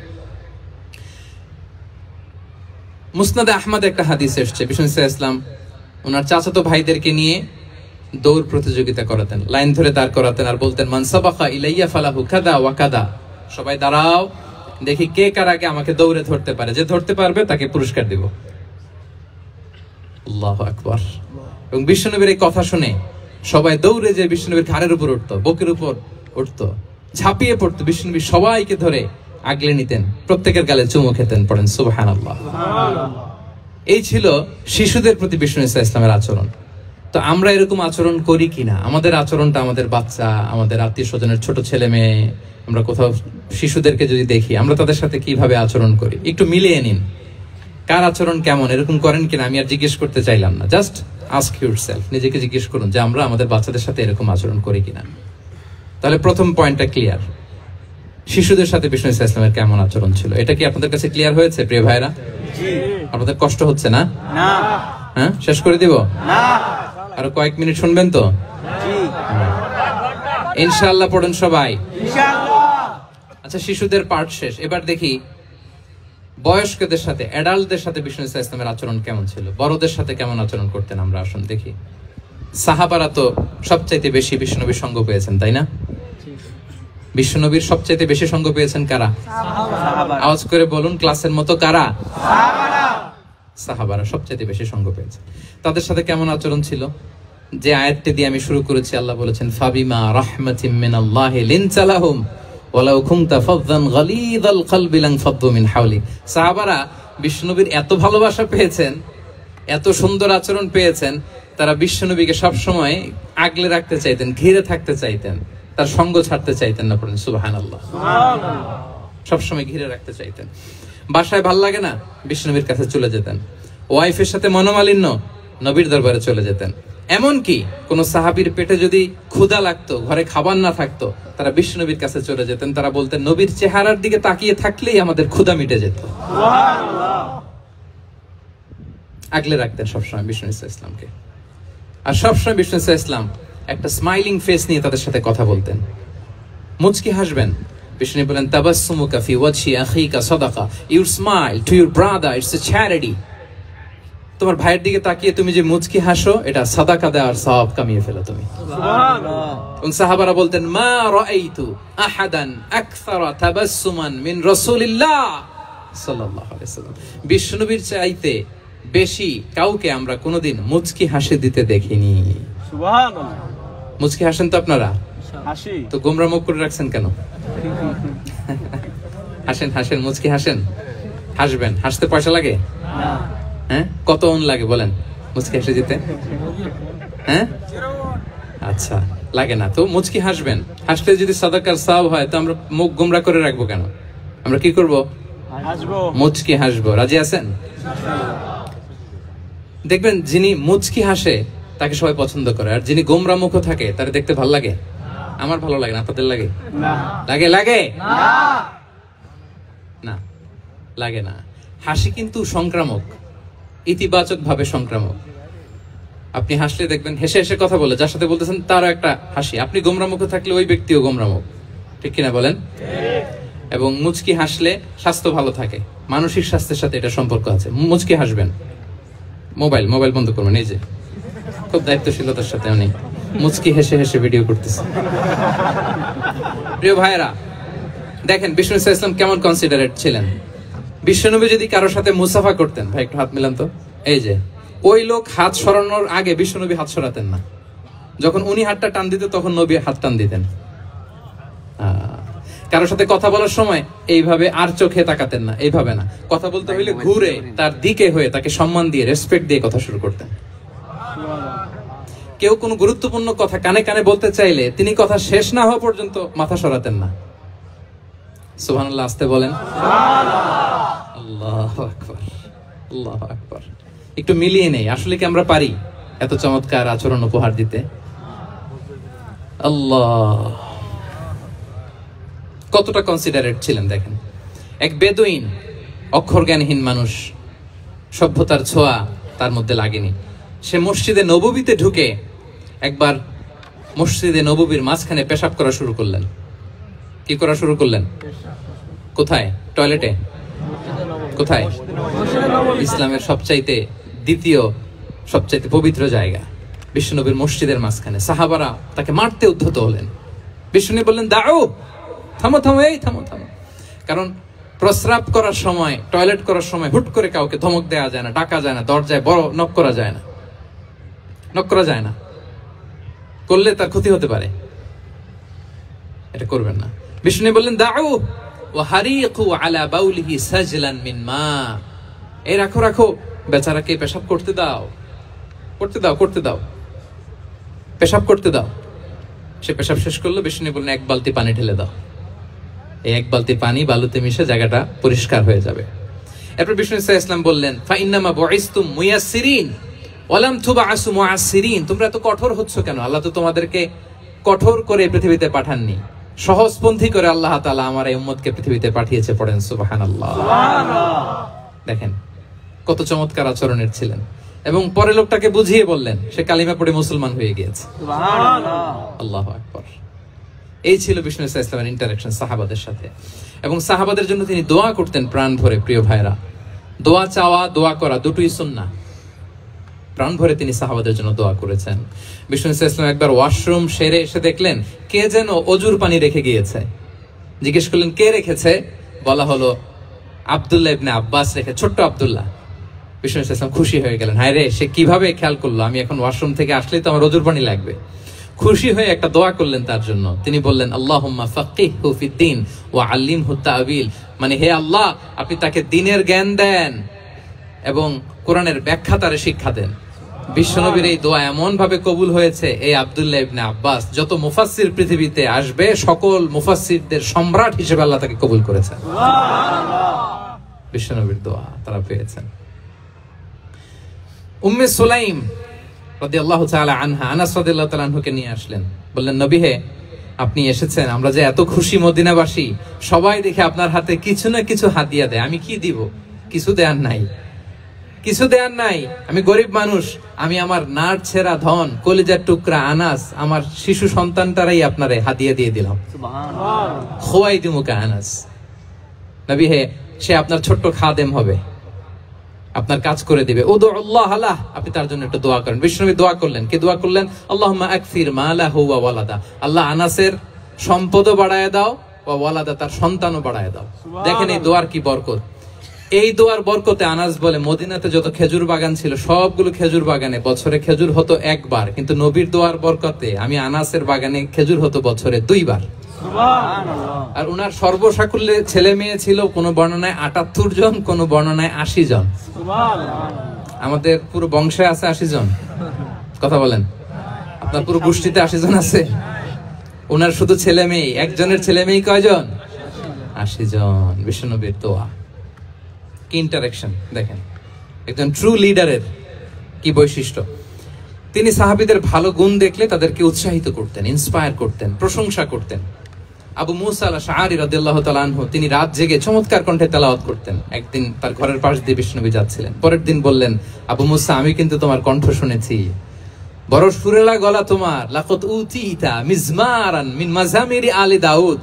মুসনাদে আহমদ একটা হাদিস এসছে, বিষ্ণু ইসলাম ওনার চাচাতো ভাইদেরকে নিয়ে দৌড় প্রতিযোগিতা করাতেন, লাইন ধরে দাঁড় করাতেন, আর বলতেন, মান সাবাকা ইলাইয়া ফালাহু কাদা ওয়া কাদা, সবাই দাঁড়াও, দেখি কে কার আগে আমাকে দৌড়ে ধরতে পারে, যে ধরতে পারবে তাকে পুরস্কার দিব। আল্লাহু আকবার। এবং বিশ্বনবীর এই কথা শুনে সবাই দৌড়ে যে বিশ্বনবীর ঘাড়ের উপর উঠতো, বুকের উপর উঠতো, ঝাঁপিয়ে পড়তো, বিশ্বনবী সবাইকে ধরে আগলে নিতেন, প্রত্যেকের গালে চুমু খেতেন। পড়েন সুবহানাল্লাহ। এই ছিল শিশুদের প্রতি বিষ্ণু ইসলামের আচরণ। তো আমরা এরকম আচরণ করি কিনা? আমাদের আচরণটা আমাদের বাচ্চা, আমাদের আত্মীয় স্বজনের ছোট ছেলে মেয়ে, আমরা কোথাও শিশুদেরকে যদি দেখি, আমরা তাদের সাথে কিভাবে আচরণ করি, একটু মিলিয়ে নিন কার আচরণ কেমন, এরকম করেন কিনা। আমি আর জিজ্ঞেস করতে চাইলাম না, জাস্ট আস্ক ইউরসেলফ, নিজেকে জিজ্ঞেস করুন যে আমরা আমাদের বাচ্চাদের সাথে এরকম আচরণ করি কিনা। তাহলে প্রথম পয়েন্টটা ক্লিয়ার, শিশুদের সাথে বিষ্ণু ইসলামের কেমন আচরণ ছিল। এটা কি আপনাদের কাছে ক্লিয়ার হয়েছে প্রিয় ভাইরা? আপনাদের কষ্ট হচ্ছে না? হ্যাঁ, শেষ করে দিব? আরো কয়েক মিনিট শুনবেন তো? ইনশাআল্লাহ পড়েন সবাই। আচ্ছা, শিশুদের পার্ট শেষ, এবার দেখি বয়স্কদের সাথে, অ্যাডাল্টদের সাথে বিষ্ণু ইসলামের আচরণ কেমন ছিল, বড়দের সাথে কেমন আচরণ করতেন। আমরা আসুন দেখি। সাহাবারা তো সবচাইতে বেশি বিশ্বনবীর সঙ্গ পেয়েছেন, তাই না? বিশ্বনবীর সবচাইতে বেশি সঙ্গ পেয়েছেন কারা? আওয়াজ করে বলুন, ক্লাসের মতো কারা? সাহাবারা সবচাইতে বেশি সঙ্গ পেয়েছে। তাদের সাথে কেমন আচরণ ছিল? যে আয়াতটি দিয়ে আমি শুরু করেছি, আল্লাহ বলেছেন ফাবিমা রাহমাতিম মিনাল্লাহি লিনতা লাহুম ওয়ালাউ কুনতা ফাযযান গালিযাল কলবি লানফাদ্দু মিন হাওলি। সাহাবারা বিশ্বনবীর এত ভালোবাসা পেয়েছেন, এত সুন্দর আচরণ পেয়েছেন, তারা বিশ্বনবীকে সব সময় আগলে রাখতে চাইতেন, ঘিরে থাকতে চাইতেন, তার সঙ্গ ছাড়তে চাইতেন না। পড়েন সুবহানাল্লাহ। সব সময় ঘিরে রাখতে চাইতেন। বাসায় ভাল লাগে না, বিশ্বনবীর কাছে চলে যেতেন। ওয়াইফের সাথে মনোমালিন্য, নবীর দরবারে চলে যেতেন। এমনকি কোন সাহাবীর পেটে যদি ক্ষুধা লাগতো, ঘরে খাবার না থাকতো, তারা বিশ্বনবীর কাছে চলে যেতেন। তারা বলতেন নবীর চেহারার দিকে তাকিয়ে থাকলেই আমাদের ক্ষুধা মিটে যেত। আগলে রাখতেন সবসময় বিষ্ণু ইসলামকে। আর সবসময় বিষ্ণু ইসলাম একটা স্মাইলিং ফেস নিয়ে তাদের সাথে কথা বলতেন। মুচকি হাসবেন। বিষ্ণু বলেন তাবাসসুমুকা ফি ওয়াজহি আখিকা সাদাকা, you smile to your brother, it's a charity. তোমার ভাইয়ের দিকে তাকিয়ে তুমি যে মুচকি হাসো, এটা সাদাকা দেওয়ার সওয়াব কামিয়ে ফেলো তুমি। সুবহানাল্লাহ। সাহাবারা বলতেন মা রাআইতু আহাদান আকসারা তাবাসসুমান মিন রাসূলিল্লাহ সাল্লাল্লাহু আলাইহি ওয়াসাল্লাম। বিশ্বনবীর চাইতে বেশি কাউকে আমরা কোনোদিন মুচকি হাসি দিতে দেখিনি। সুবহানাল্লাহ। মুচকি হাসেন তো আপনারা? হাসি। তো গোমরা মুখ করে রাখছেন কেন? হাসেন হাসেন, মুচকি হাসেন। হাসবেন। হাসতে পয়সা লাগে? না। হ্যাঁ, কত অন লাগে বলেন মুচকি হাসি দিতে? হ্যাঁ, আচ্ছা, লাগে না। তো মুচকি হাসবেন। হাসলে যদি সাদাকার সওয়াব হয়, তো আমরা মুখ গোমরা করে রাখবো কেন? আমরা কি করব? হাসবো, মুচকি হাসবো। রাজি আছেন? দেখবেন যিনি মুচকি হাসে তাকে সবাই পছন্দ করে, আর যিনি গোমরা মুখ থাকে তার দেখতে ভালো লাগে। আমার ভালো লাগে না, আপনাদের লাগে? না। লাগে? লাগে না, লাগে না। হাসি কিন্তু সংক্রামক, ইতিবাচক ভাবে সংক্রামক। আপনি হাসলে দেখবেন হেসে হেসে কথা বলে, যার সাথে বলতেছেন তারও একটা হাসি। আপনি গোমরা মুখ থাকলে ওই ব্যক্তিও গোমরা মুখ। ঠিক কিনা বলেন? এবং মুচকি হাসলে স্বাস্থ্য ভালো থাকে, মানসিক স্বাস্থ্যের সাথে এটা সম্পর্ক আছে। মুচকি হাসবেন। মোবাইল বন্ধ করবেন। এই যে খুব দায়িত্বশীলতার সাথে উনি মুচকি হেসে হেসে ভিডিও করতেছে। প্রিয় ভাইয়েরা, দেখেন বিষ্ণু ইসলাম কেমন কনসিডারেট ছিলেন। বিশ্বনবী যদি কারোর সাথে মুসাফা করতেন, ভাই একটু হাত মিলান তো, এই যে ওই লোক হাত সরানোর আগে বিশ্বনবী হাত সরাতেন না। যখন উনি হাতটা টান দিতেন তখন নবী হাত টান দিতেন। কারোর সাথে কথা বলার সময় এইভাবে আর চোখে তাকাতেন না, এইভাবে না। কথা বলতে হইলে ঘুরে তার দিকে হয়ে তাকে সম্মান দিয়ে, রেসপেক্ট দিয়ে কথা শুরু করতেন। কেউ কোনো গুরুত্বপূর্ণ কথা কানে কানে বলতে চাইলে তিনি কথা শেষ না হওয়া পর্যন্ত মাথা সরাতেন না। সুবহানাল্লাহ। আসতে বলেন সুবহানাল্লাহ। আল্লাহু আকবার, আল্লাহু আকবার। একটু মিলিয়ে নেই, আসলে কি আমরা পারি এত চমৎকার আচরণ উপহার দিতে? আল্লাহ, কতটা কনসিডারেট ছিলেন দেখেন। এক বেদুইন, অক্ষর জ্ঞানহীন মানুষ, সভ্যতার ছোঁয়া তার মধ্যে লাগেনি। সে মসজিদে নববীতে ঢুকে একবার মসজিদে নববীর মাঝখানে পেশাব করা শুরু করলেন। কি করা শুরু করলেন? কোথায়? টয়লেটে? কোথায়? ইসলামের সবচাইতে দ্বিতীয় সবচাইতে পবিত্র জায়গা বিশ্বনবীর মসজিদের মাঝখানে। সাহাবারা তাকে মারতে উদ্ধত হলেন। বিশ্বনবী বললেন দাও, থামো থামো, এই থামো থামো। কারণ প্রস্রাব করার সময়, টয়লেট করার সময় হুট করে কাউকে ধমক দেওয়া যায় না, ডাকা যায় না, দরজায় বড় নক করা যায় না, নক করা যায় না। করলে তার ক্ষতি হতে পারে, এটা করবেন না। বিষ্ণু বললেন দাউ ওয়া হারিকু আলা বাউলিহি সাজলান মিন মা, এই রাখো রাখো, বেচারাকে পেশাব করতে দাও, করতে দাও, করতে দাও, পেশাব করতে দাও। সে পেশাব শেষ করলো। বিষ্ণু বললেন এক বালতি পানি ঢেলে দাও। এই এক বালতি পানি বালুতে মিশে জায়গাটা পরিষ্কার হয়ে যাবে। এরপর বিষ্ণু ইসলাম বললেন ফাইন্নামা বুইসতুম মুয়াসসিরিন ওয়া লাম তুবআসু মুআসসিরিন, তোমরা এত কঠোর হচ্ছ কেন? আল্লাহ তো তোমাদেরকে কঠোর করে পৃথিবীতে পাঠাননি, সহজপন্থী করে আল্লাহ তাআলা আমার এই উম্মতকে পৃথিবীতে পাঠিয়েছে। পড়েন সুবহানাল্লাহ। সুবহানাল্লাহ। দেখেন কত চমৎকার আচরণের ছিলেন। এবং পরে লোকটাকে বুঝিয়ে বললেন, সে কালিমা পড়ে মুসলমান হয়ে গিয়েছে। সুবহানাল্লাহ। আল্লাহু আকবার। এই ছিল বিষ্ণু ইসলামের ইন্টারঅ্যাকশন সাহাবাদের সাথে। এবং সাহাবাদের জন্য তিনি দোয়া করতেন প্রাণ ভরে। প্রিয় ভাইরা, দোয়া চাওয়া, দোয়া করা দুটোই সুন্নাহ। প্রাণ ভরে তিনি সাহাবাদের জন্য দোয়া করেছেন। বিষ্ণু ইসলাম একবার ওয়াশরুম সেরে এসে দেখলেন কে যেন অজুর পানি রেখে গিয়েছে। জিজ্ঞেস করলেন কে রেখেছে? বলা হলো আব্দুল্লাহ ইবনে আব্বাস রেখে, ছোট্ট আব্দুল্লাহ। বিষ্ণু ইসলাম খুশি হয়ে গেলেন, হায় রে সে কিভাবে খেয়াল করলো, আমি এখন ওয়াশরুম থেকে আসলেই তো আমার ওজুর পানি লাগবে। খুশি হয়ে একটা দোয়া করলেন তার জন্য। তিনি বললেন আল্লাহুম্মা ফাক্কিহহু ফিদ্দীন ওয়া আল্লিমহু তা'ওয়িল, মানে হে আল্লাহ আপনি তাকে দ্বীনের জ্ঞান দেন এবং কোরআনের ব্যাখ্যা তারে শিক্ষা দেন। বিশ্বনবীর এই দোয়া এমন ভাবে কবুল হয়েছে, এই আব্দুল্লাহ ইবনে আব্বাস যত মুফাসসির পৃথিবীতে আসবে সকল মুফাসসিরদের সম্রাট হিসেবে আল্লাহ তাকে কবুল করেছেন। সুবহানাল্লাহ, বিশ্বনবীর দোয়া তারা পেয়েছেন। উম্মে সুলাইম রাদিয়াল্লাহু তাআলা আনহা আনাস রাদিয়াল্লাহু তাআলা আনহুকে নিয়ে আসলেন, বললেন নবী হে আপনি এসেছেন, আমরা যে এত খুশি মদিনাবাসী, সবাই দেখে আপনার হাতে কিছু না কিছু হাদিয়া দেয়, আমি কি দিব? কিছু দেয়ার নাই, কিছু দেয়ার নাই, আমি গরিব মানুষ, আমি আমার নার ছেঁড়া ধন কলিজার টুকরা আনাস আমার শিশু সন্তানটারাই আপনারে হাদিয়া দিয়ে দিলাম। সুবহানাল্লাহ, খুয়াইদুমুকা আনাস, নবী হে সে আপনার ছোট্ট খাদেম হবে, আপনার কাজ করে দিবে। উদুল্লাহ আলাহ, আপনি তার জন্য একটু দোয়া করেন। বিষ্ণুনবী দোয়া করলেন, কি দোয়া করলেন? আল্লাহুম্মা আকসির মালাহু ওয়া ওয়ালাদা, আল্লাহ আনাসের সম্পদও বাড়ায় দাও, ওয়া ওয়ালাদা তার সন্তানও বাড়ায় দাও। দেখেন এই দোয়ার কি বরকত। এই দোয়ার বরকতে আনাস বলে মদিনাতে যত খেজুর বাগান ছিল সবগুলো খেজুর বাগানে বছরে খেজুর হতো একবার, কিন্তু নবীর দোয়ার বরকতে আমি আনাসের বাগানে খেজুর হতো বছরে 2 বার। সুবহানাল্লাহ। আর উনার সর্বসাকুল্যে ছেলে মেয়ে ছিল, কোন বর্ণনায় 78 জন, কোন বর্ণনায় 80 জন। সুবহানাল্লাহ। আমাদের পুরো বংশে আছে 80 জন, কথা বলেন, আপনার পুরো গোষ্ঠীতে 80 জন আছে। উনার শুধু ছেলে মেয়ে, একজনের ছেলে মেয়ে কয়জন? 80 জন। বিশ্বনবীর দোয়া কি ইন্টারেকশন দেখেন, একজন ট্রু লিডারের কি বৈশিষ্ট্য। তিনি সাহাবীদের ভালো গুণ দেখলে তাদেরকে উৎসাহিত করতেন, ইন্সপায়ার করতেন, প্রশংসা করতেন। আবু মুসা আল-আশআরী রাদিয়াল্লাহু তাআলা আনহু তিনি রাত জেগে চমৎকার কণ্ঠে তেলাওয়াত করতেন। একদিন তার ঘরের পাশ দিয়ে বিষ্ণুনবী যাচ্ছিলেন, পরের দিন বললেন, আবু মুসা আমি কিন্তু তোমার কণ্ঠ শুনেছি, বড় সুরেলা গলা তোমার, লাকাত উতিতা মিজমারান মিন মাজামিরি আলি দাউদ,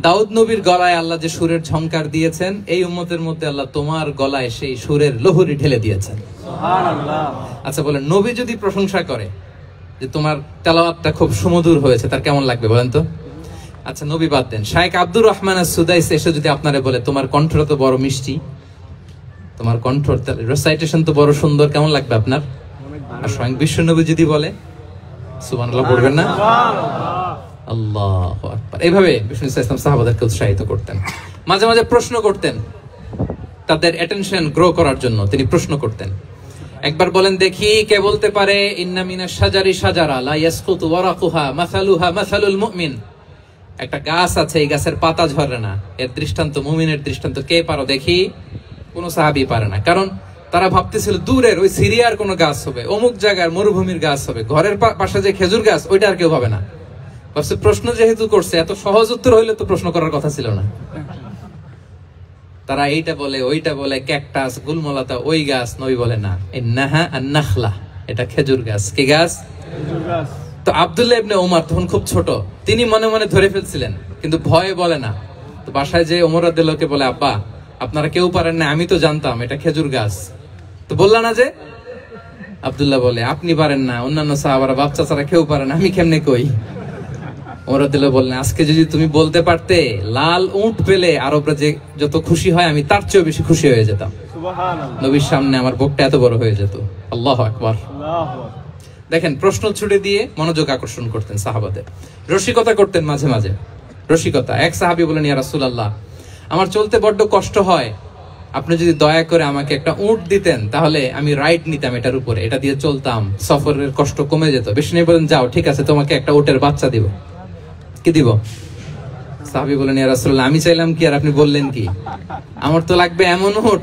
দাউদ নবীর গলায় আল্লাহ যে সুরের ঝংকার দিয়েছেন, এই উম্মতের মধ্যে আল্লাহ তোমার গলায় সেই সুরের লহরী ঢেলে দিয়েছেন। সুবহানাল্লাহ। আচ্ছা বলেন, নবী যদি প্রশংসা করে যে তোমার তেলাওয়াতটা খুব সুমধুর হয়েছে, তার কেমন লাগবে বলেন তো? আচ্ছা নবী বাদ দেন, শায়েখ আব্দুর রহমান আস-সুদাইস এসে যদি আপনারে বলে তোমার কণ্ঠটা তো বড় মিষ্টি, তোমার কণ্ঠ রেসাইটেশন তো বড় সুন্দর, কেমন লাগবে আপনার? আর স্বয়ং বিশ্বনবী যদি বলে, সুবহানাল্লাহ পড়বেন না? আল্লাহু আকবার। এইভাবে বিষ্ণু ইসলাম সাহাবাদেরকে উৎসাহিত করতেন। মাঝে মাঝে প্রশ্ন করতেন, তাদের অ্যাটেনশন গ্রো করার জন্য তিনি প্রশ্ন করতেন। একবার বলেন দেখি, কে বলতে পারে ইন্না মিনাশ শাজারি শাজারা লা ইয়াসকুতু ওয়ারাকুহা মাসালুহা মাসালুল মুমিন, একটা গাছ আছে এই গাছের পাতা ঝরে না, এর দৃষ্টান্ত মুমিনের দৃষ্টান্ত। কে পারো দেখি? কোন সাহাবী পারে না, কারণ তারা ভাবতেছিল দূরের ওই সিরিয়ার কোন গাছ হবে, অমুক জায়গার মরুভূমির গাছ হবে, ঘরের পাশে যে খেজুর গাছ ওইটা আর কেউ ভাবে না। প্রশ্ন যেহেতু করছে, এত সহজ উত্তর হইলে তো প্রশ্ন করার কথা ছিল না। তারা এইটা বলে ওইটা বলে, ক্যাকটাস গুলমলাতা ওই গাছ, নবী বলে না, ইন্নাহা আন-নাখলা, এটা খেজুর গাছ। কি গাছ? খেজুর গাছ। তো আব্দুল্লাহ ইবনে ওমর তখন খুব ছোট, তিনি মনে মনে ধরে ফেলছিলেন, কিন্তু ভয়ে বলে না। তো বাসায় যে ওমর রাদিয়াল্লাহু বলে, আব্বা আপনারা কেউ পারেন না, আমি তো জানতাম এটা খেজুর গাছ, তো বললা না যে? আব্দুল্লাহ বলে, আপনি পারেন না, অন্যান্য সাহাবারা বাপ চাচারা কেউ পারে না, আমি কেমনে কই? ওমর রাদিয়াল্লাহু বললেন, আজকে যদি তুমি বলতে পারতে লাল উট পেলে আরবরা যে যত খুশি হয়, আমি তার চেয়েও বেশি খুশি হয়ে যেতাম। সুবহানাল্লাহ। নবীর সামনে আমার বুকটা এত বড় হয়ে যেত। আল্লাহু আকবার। আল্লাহু আকবার। দেখেন, প্রশ্ন ছুড়ে দিয়ে মনোযোগ আকর্ষণ করতেন সাহাবাদের, রসিকতা করতেন মাঝে মাঝে, রসিকতা। এক সাহাবী বলেন, ইয়া রাসূলুল্লাহ আমার চলতে বড্ড কষ্ট হয়, আপনি যদি দয়া করে আমাকে একটা উট দিতেন তাহলে আমি রাইড নিতাম এটার উপরে, এটা দিয়ে চলতাম, সফরের কষ্ট কমে যেত। বিষ্ণু বলেন, যাও ঠিক আছে, তোমাকে একটা উটের বাচ্চা দিব। কি দিব? সাহাবী বলেন, ইয়া রাসূলুল্লাহ আমি চাইলাম কি আর আপনি বললেন কি? আমার তো লাগবে এমন উট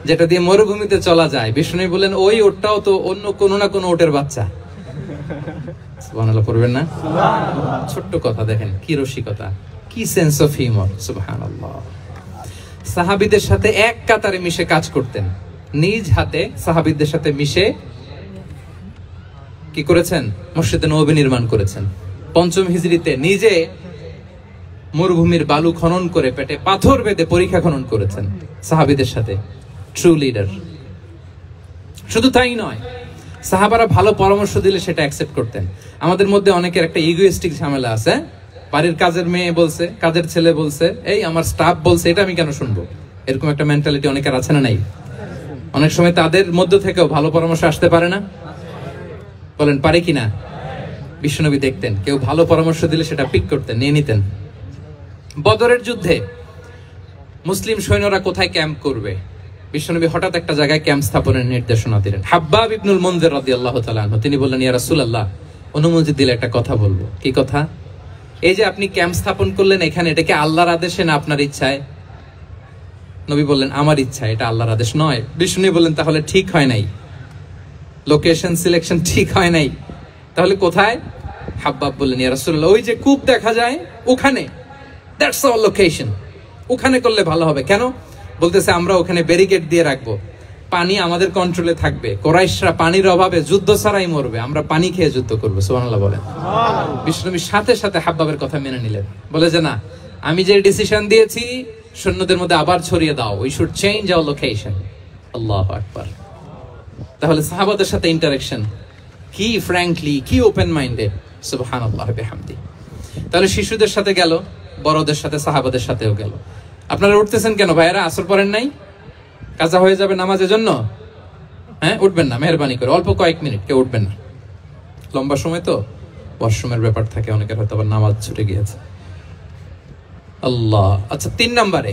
যেটা দিয়ে মরুভূমিতে চলা যায়। বিষ্ণু বলেন, ওই উটটাও তো অন্য কোন না কোন উটের বাচ্চা। সুবহানাল্লাহ পড়বেন না? সুবহানাল্লাহ। ছোট্ট কথা দেখেন কি রসিকতা, কি সেন্স অফ হিউমার। সুবহানাল্লাহ। সাহাবীদের সাথে এক কাতারে মিশে কাজ করতেন, নিজ হাতে সাহাবীদের সাথে মিশে কি করেছেন? মসজিদে নববী নির্মাণ করেছেন। 5ম হিজরিতে নিজে মরুভূমির বালু খনন করে পেটে পাথর বেঁধে পরীক্ষা খনন করেছেন সাহাবীদের সাথে। True leader. শুধু তাই নয়, সাহাবারা ভালো পরামর্শ দিলে সেটা অ্যাকসেপ্ট করতেন। আমাদের মধ্যে অনেকের একটা ইগোইস্টিক ঝামেলা আছে, বাড়ির কাজের মেয়ে বলছে, কাজের ছেলে বলছে, এই আমার স্টাফ বলছে, এটা আমি কেন শুনবো? এরকম একটা মেন্টালিটি অনেকের আছে না নাই? অনেক সময় তাদের মধ্য থেকেও ভালো পরামর্শ আসতে পারে না? বলেন পারে কিনা? বিশ্বনবী দেখতেন কেউ ভালো পরামর্শ দিলে সেটা পিক করতেন, নিয়ে নিতেন। বদরের যুদ্ধে মুসলিম সৈন্যরা কোথায় ক্যাম্প করবে, বিশ্বনবী হঠাৎ একটা জায়গায় ক্যাম্প স্থাপনের নির্দেশনা দিলেন। হাব্বাব ইবনুল মুনজির রাদিয়াল্লাহু তাআলা আনহু তিনি বললেন, ইয়া রাসূলুল্লাহ, অনুমতি দিলে একটা কথা বলবো। কি কথা? এই যে আপনি ক্যাম্প স্থাপন করলেন এখানে, এটা কি আল্লাহর আদেশে না আপনার ইচ্ছায়? নবী বললেন, আমার ইচ্ছা, এটা আল্লাহর আদেশ নয়। বিষ্ণু বললেন, তাহলে ঠিক হয় নাই, লোকেশন সিলেকশন ঠিক হয় নাই, তাহলে কোথায়? হাব্বাব বললেন, ইয়া রাসূলুল্লাহ, ওই যে কূপ দেখা যায় ওখানে, দ্যাটস আওয়ার লোকেশন, ওখানে করলে ভালো হবে। কেন? বলতেছে, আমরা ওখানে ব্যারিকেড দিয়ে রাখবো, পানি আমাদের কন্ট্রোলে থাকবে, কুরাইশরা পানির অভাবে যুদ্ধ ছাড়াই মরবে, আমরা পানি খেয়ে যুদ্ধ করবো। সুবহানাল্লাহ বলেন। বিষ্ণুনবী সাথে সাথে হাব্বাবের কথা মেনে নিলেন, বলে যে না, আমি যে ডিসিশন দিয়েছি সৈন্যদের মধ্যে আবার ছড়িয়ে দাও, we should change our location. আল্লাহু আকবার। তাহলে সাহাবাদের সাথে ইন্টারেকশন কি ফ্র্যাঙ্কলি, কি ওপেন মাইন্ডেড, সুবহানাল্লাহ বিহামদি। তাহলে শিশুদের সাথে গেল, বড়দের সাথে, সাহাবাদের সাথেও গেল। আপনারা উঠতেছেন কেন ভাইয়েরা? আসর পড়েন নাই? কাজা হয়ে যাবে নামাজের জন্য? হ্যাঁ, উঠবেন না মেহরবানি করে, অল্প কয়েক মিনিট, কেউ উঠবেন না, লম্বা সময় তো ওয়াশরুমের ব্যাপার থাকে, অনেকের হয়তো আবার নামাজ ছুটে গিয়েছে। আল্লাহ। আচ্ছা, 3 নম্বরে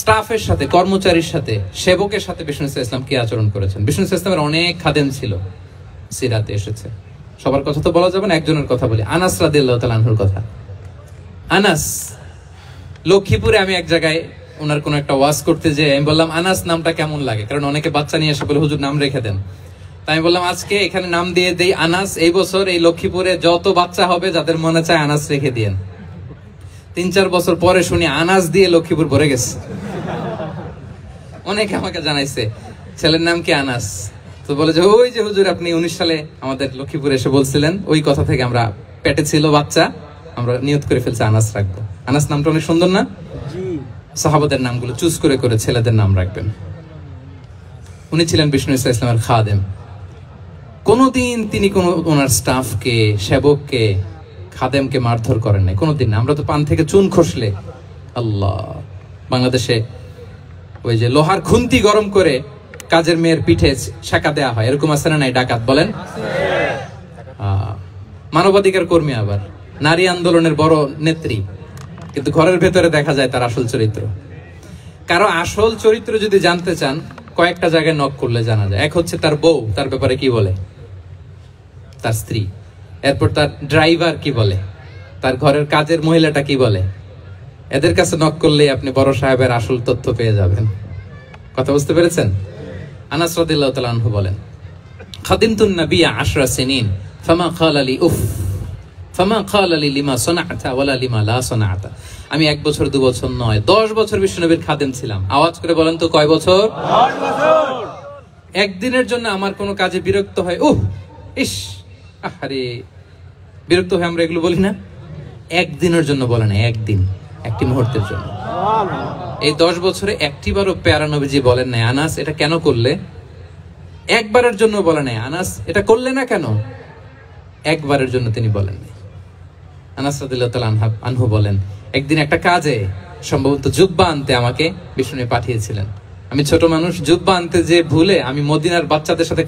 স্টাফের সাথে, কর্মচারীর সাথে, সেবকের সাথে বিষ্ণু ইসলাম কি আচরণ করেছেন? বিষ্ণু ইসলামের অনেক খাদেম ছিল, সিরাতে এসেছে। সবার কথা তো বলা যাবে না, একজনের কথা বলি, আনাস রাদিয়াল্লাহু তাআলা আনহুর কথা। আনাস, লক্ষ্মীপুরে আমি এক জায়গায় ওনার কোন একটা ওয়াজ করতে যেয়ে আমি বললাম, আনাস নামটা কেমন লাগে? কারণ অনেকে বাচ্চা নিয়ে এসে বলে, হুজুর নাম রেখে দেন। তাই আমি বললাম, আজকে এখানে নাম দিয়ে দেই আনাস। এই বছর এই লক্ষ্মীপুরে যত বাচ্চা হবে যাদের মনে চায় আনাস রেখে দিয়েন। 3-4 বছর পরে শুনি আনাস দিয়ে লক্ষ্মীপুর ভরে গেছে। অনেকে আমাকে জানাইছে ছেলের নাম কি আনাস, তো বলে যে ওই যে হুজুর আপনি 19 সালে আমাদের লক্ষ্মীপুরে এসে বলছিলেন, ওই কথা থেকে আমরা, পেটে ছিল বাচ্চা, আমরা নিয়ত করে ফেলছি আনাস রাখবো। আনাস নামটা অনেক সুন্দর না? সাহাবাদের নামগুলো চুজ করে করে ছেলেদের নাম রাখবেন। উনি ছিলেন বিষ্ণু ইসলামের খাদেম। কোনদিন তিনি কোন ওনার স্টাফকে, সেবককে, খাদেমকে মারধর করেন নাই, কোনদিন না। আমরা তো পান থেকে চুন খসলে, আল্লাহ, বাংলাদেশে ওই যে লোহার খুন্তি গরম করে কাজের মেয়ের পিঠে শাঁকা দেয়া হয়, এরকম আছে না নাই? ডাকাত বলেন, মানবাধিকার কর্মী, আবার নারী আন্দোলনের বড় নেত্রী, কিন্তু ঘরের ভেতরে দেখা যায় তার আসল চরিত্র। কারো আসল চরিত্র যদি জানতে চান, কয়েকটা জায়গায় নক করলে জানা যায়। এক হচ্ছে তার বউ, তার ব্যাপারে কি বলে, তার স্ত্রী। এরপর তার ড্রাইভার কি বলে, তার ঘরের কাজের মহিলাটা কি বলে। এদের কাছে নক করলে আপনি বড় সাহেবের আসল তথ্য পেয়ে যাবেন। কথা বুঝতে পেরেছেন? আনাস রাদিয়াল্লাহু তাআলা আনহু বলেন, খাদিমতুন নবিয়্যা 10 সিনিন ফামা ক্বালা লি উফ ফামা ক্বালা লি লিমা সানা'তা ওয়ালা লিমা লা সানা'তা। আমি 1 বছর 2 বছর নয়, 10 বছর বিশ্বনবীর খাদেম ছিলাম। আওয়াজ করে বলেন তো, কয় বছর? 10 বছর। একদিনের জন্য আমার কোনো কাজে বিরক্ত হয়, উহ ইস, আরে বিরক্ত হয়ে আমরা এগুলো বলি না? একদিনের জন্য বলে না, একদিন, একটি মুহূর্তের জন্য। এই 10 বছরে একটিবারও প্যারা নবীজি বলেন নাই, আনাস এটা কেন করলে? একবারের জন্য বলে নাই, আনাস এটা করলে না কেন? একবারের জন্য তিনি বলেন নাই। আনাস রাদিয়াল্লাহু তাআলা আনহু বলেন, একদিন একটা কাজে, সম্ভবত জুব্বা আনতে আমাকে বিষ্ণু পাঠিয়েছিলেন। আমি ছোট মানুষ, জুব্বা আনতে যে ভুলে আমি মদিনার বাচ্চাদের সাথে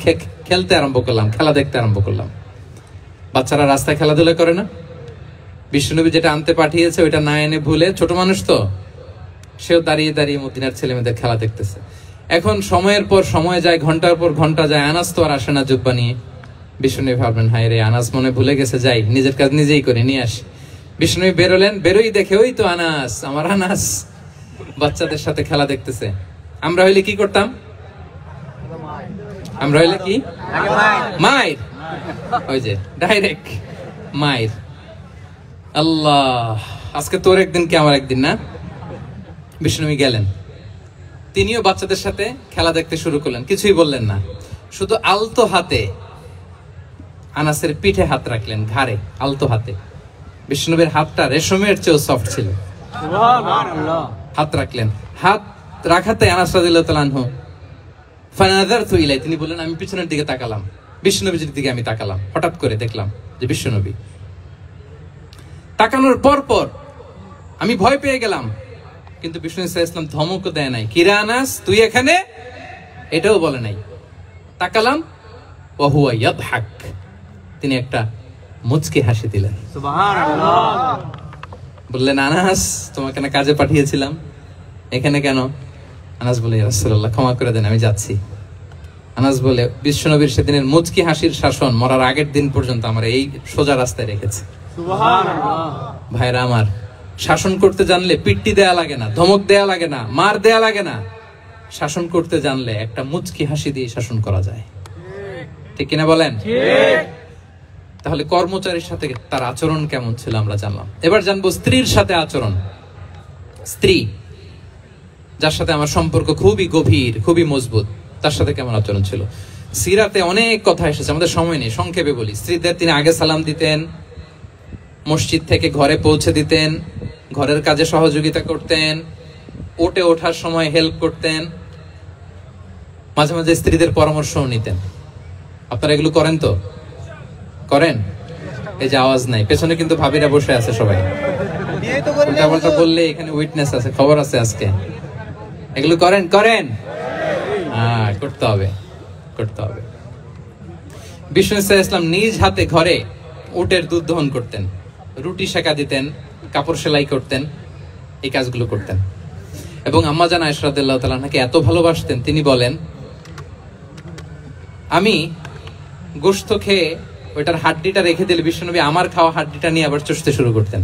খেলতে আরম্ভ করলাম, খেলা দেখতে আরম্ভ করলাম। বাচ্চারা রাস্তায় খেলাধুলা করে না? বিশ্বনবী যেটা আনতে পাঠিয়েছে ওইটা না এনে ভুলে, ছোট মানুষ তো, সেও দাঁড়িয়ে দাঁড়িয়ে মদিনার ছেলে মেয়েদের খেলা দেখতেছে। এখন সময়ের পর সময় যায়, ঘন্টার পর ঘন্টা যায়, আনাস তো আর আসে না জুব্বা নিয়ে। বিষ্ণু ভাবলেন, হায় রে, আনাস মনে ভুলে গেছে, যাই নিজের কাজ নিজেই করে নিয়ে আসি। বিষ্ণু বেরোলেন, বেরোই দেখে ওই তো আনাস, আমার আনাস বাচ্চাদের সাথে খেলা দেখতেছে। আমরা হইলে কি করতাম? আমরা হইলে কি? মাইর, ওই যে ডাইরেক্ট মাইর। আল্লাহ, আজকে তোর একদিন কি আমার একদিন না? বিষ্ণু গেলেন, তিনিও বাচ্চাদের সাথে খেলা দেখতে শুরু করলেন, কিছুই বললেন না, শুধু আলতো হাতে আনাসের পিঠে হাত রাখলেন, ঘাড়ে আলতো হাতে। বিষ্ণুবীর হাতটা রেশমের চেয়েও সফট ছিল। হাত রাখলেন, হাত রাখাতে আনাস রাদিয়াল্লাহু তাআলা আনহু ফানাযারতু ইলাই, তিনি বললেন, আমি পিছনের দিকে তাকালাম, বিষ্ণুনবীর দিকে আমি তাকালাম, হঠাৎ করে দেখলাম যে বিষ্ণুনবী। তাকানোর পর পর আমি ভয় পেয়ে গেলাম, কিন্তু বিষ্ণু ইসলাম ধমক দেয় নাই, কিরে আনাস তুই এখানে? এটাও বলে নাই। তাকালাম ওয়া হুয়া ইয়াদহাক, তিনি একটা মুচকি হাসি দিলেন। সুবহানাল্লাহ। বললেন, আনাস, তোমাকে না কাজে পাঠিয়েছিলাম, এখানে কেন? আনাস বলে, ইয়া রাসূলুল্লাহ ক্ষমা করে দেন, আমি যাচ্ছি। আনাস বলে, বিশ্বনবীর সেদিনের মুচকি হাসির শাসন মরার আগের দিন পর্যন্ত আমার এই সোজা রাস্তায় রেখেছে। সুবহানাল্লাহ। ভাইরা আমার, শাসন করতে জানলে পিট্টি দেয়া লাগে না, ধমক দেয়া লাগে না, মার দেয়া লাগে না। শাসন করতে জানলে একটা মুচকি হাসি দিয়ে শাসন করা যায়। ঠিক কিনা বলেন? ঠিক। তাহলে কর্মচারীর সাথে তার আচরণ কেমন ছিল আমরা জানলাম। এবার জানবো স্ত্রীর সাথে আচরণ। স্ত্রী যার সাথে আমার সম্পর্ক খুবই গভীর, খুবই মজবুত, তার সাথে কেমন আচরণ ছিল। সিরাতে অনেক কথা এসেছে, আমাদের সময় নেই, সংক্ষেপে বলি। স্ত্রীদের তিনি আগে সালাম দিতেন, মসজিদ থেকে ঘরে পৌঁছে দিতেন, ঘরের কাজে সহযোগিতা করতেন, ওঠে ওঠার সময় হেল্প করতেন, মাঝে মাঝে স্ত্রীদের পরামর্শও নিতেন। আপনারা এগুলো করেন তো? করেন? এই যে আওয়াজ নাই, পেছনে কিন্তু ভাবিরা বসে আছে সবাই। উল্টা বললে এখানে উইটনেস আছে, খবর আছে আজকে। এগুলো করেন? করেন? করতে হবে, করতে হবে। বিষ্ণু ইসলাম নিজ হাতে ঘরে উটের দুধ দহন করতেন, রুটি সেকা দিতেন, কাপড় সেলাই করতেন, এই কাজগুলো করতেন। এবং আম্মা জান আয়েশা রাদিয়াল্লাহু তাআলা আনহাকে এত ভালোবাসতেন, তিনি বলেন, আমি গোশত খেয়ে ওইটার হাড্ডিটা রেখে দিলে বিশ্বনবী আমার খাওয়া হাড্ডিটা নিয়ে আবার চষতে শুরু করতেন।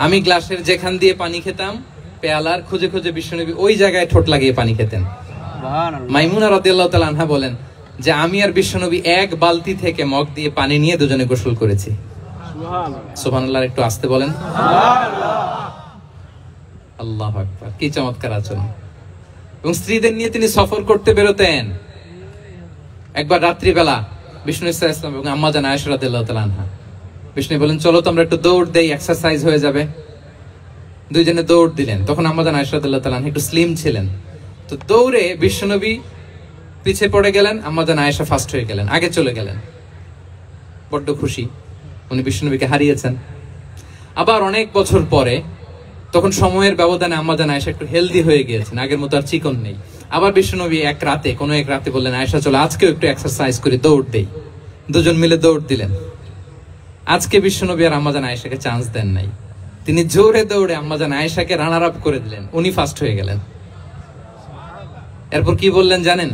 আমি গ্লাসের যেখান দিয়ে পানি খেতাম, পেয়ালার খুঁজে খুঁজে বিশ্বনবী ওই জায়গায় ঠোঁট লাগিয়ে পানি খেতেন। মাইমুনা রাদিয়াল্লাহু তাআলা আনহা বলেন যে আমি আর বিশ্বনবী এক বালতি থেকে মগ দিয়ে পানি নিয়ে দুজনে গোসল করেছি। সুবহানাল্লাহ। একটু আস্তে বলেন। আল্লাহু আকবার। কি চমৎকার আচরণ। এবং স্ত্রীদের নিয়ে তিনি সফর করতে বেরোতেন। একবার রাত্রিবেলা বিষ্ণু ইসলাম এবং আম্মা জান আয়েশা রাদিয়াল্লাহু তাআলা আনহা, বিষ্ণু বলেন, চলো তো আমরা একটু দৌড় দেই, এক্সারসাইজ হয়ে যাবে। দুইজনে দৌড় দিলেন। তখন আম্মা জান আয়েশা রাদিয়াল্লাহু তাআলা আনহা একটু স্লিম ছিলেন, তো দৌড়ে বিশ্বনবী পিছে পড়ে গেলেন, আম্মা জান আয়েশা ফার্স্ট হয়ে গেলেন, আগে চলে গেলেন। বড্ড খুশি, উনি বিশ্বনবীকে হারিয়েছেন। আবার অনেক বছর পরে, তখন সময়ের ব্যবধানে আম্মা জান আয়েশা একটু হেলদি হয়ে গিয়েছেন, আগের মতো আর চিকন নেই। আবার বিশ্বনবী কোনো এক রাতে বললেন, আয়েশা চলো আজকেও একটু এক্সারসাইজ করে দৌড় দেই। দুজন মিলে দৌড় দিলেন। আজকে বিশ্বনবী আর আম্মা জান আয়েশাকে চান্স দেন নাই, তিনি জোরে দৌড়ে আম্মা জান আয়েশাকে রানার আপ করে দিলেন, উনি ফার্স্ট হয়ে গেলেন। এরপর কি বললেন জানেন?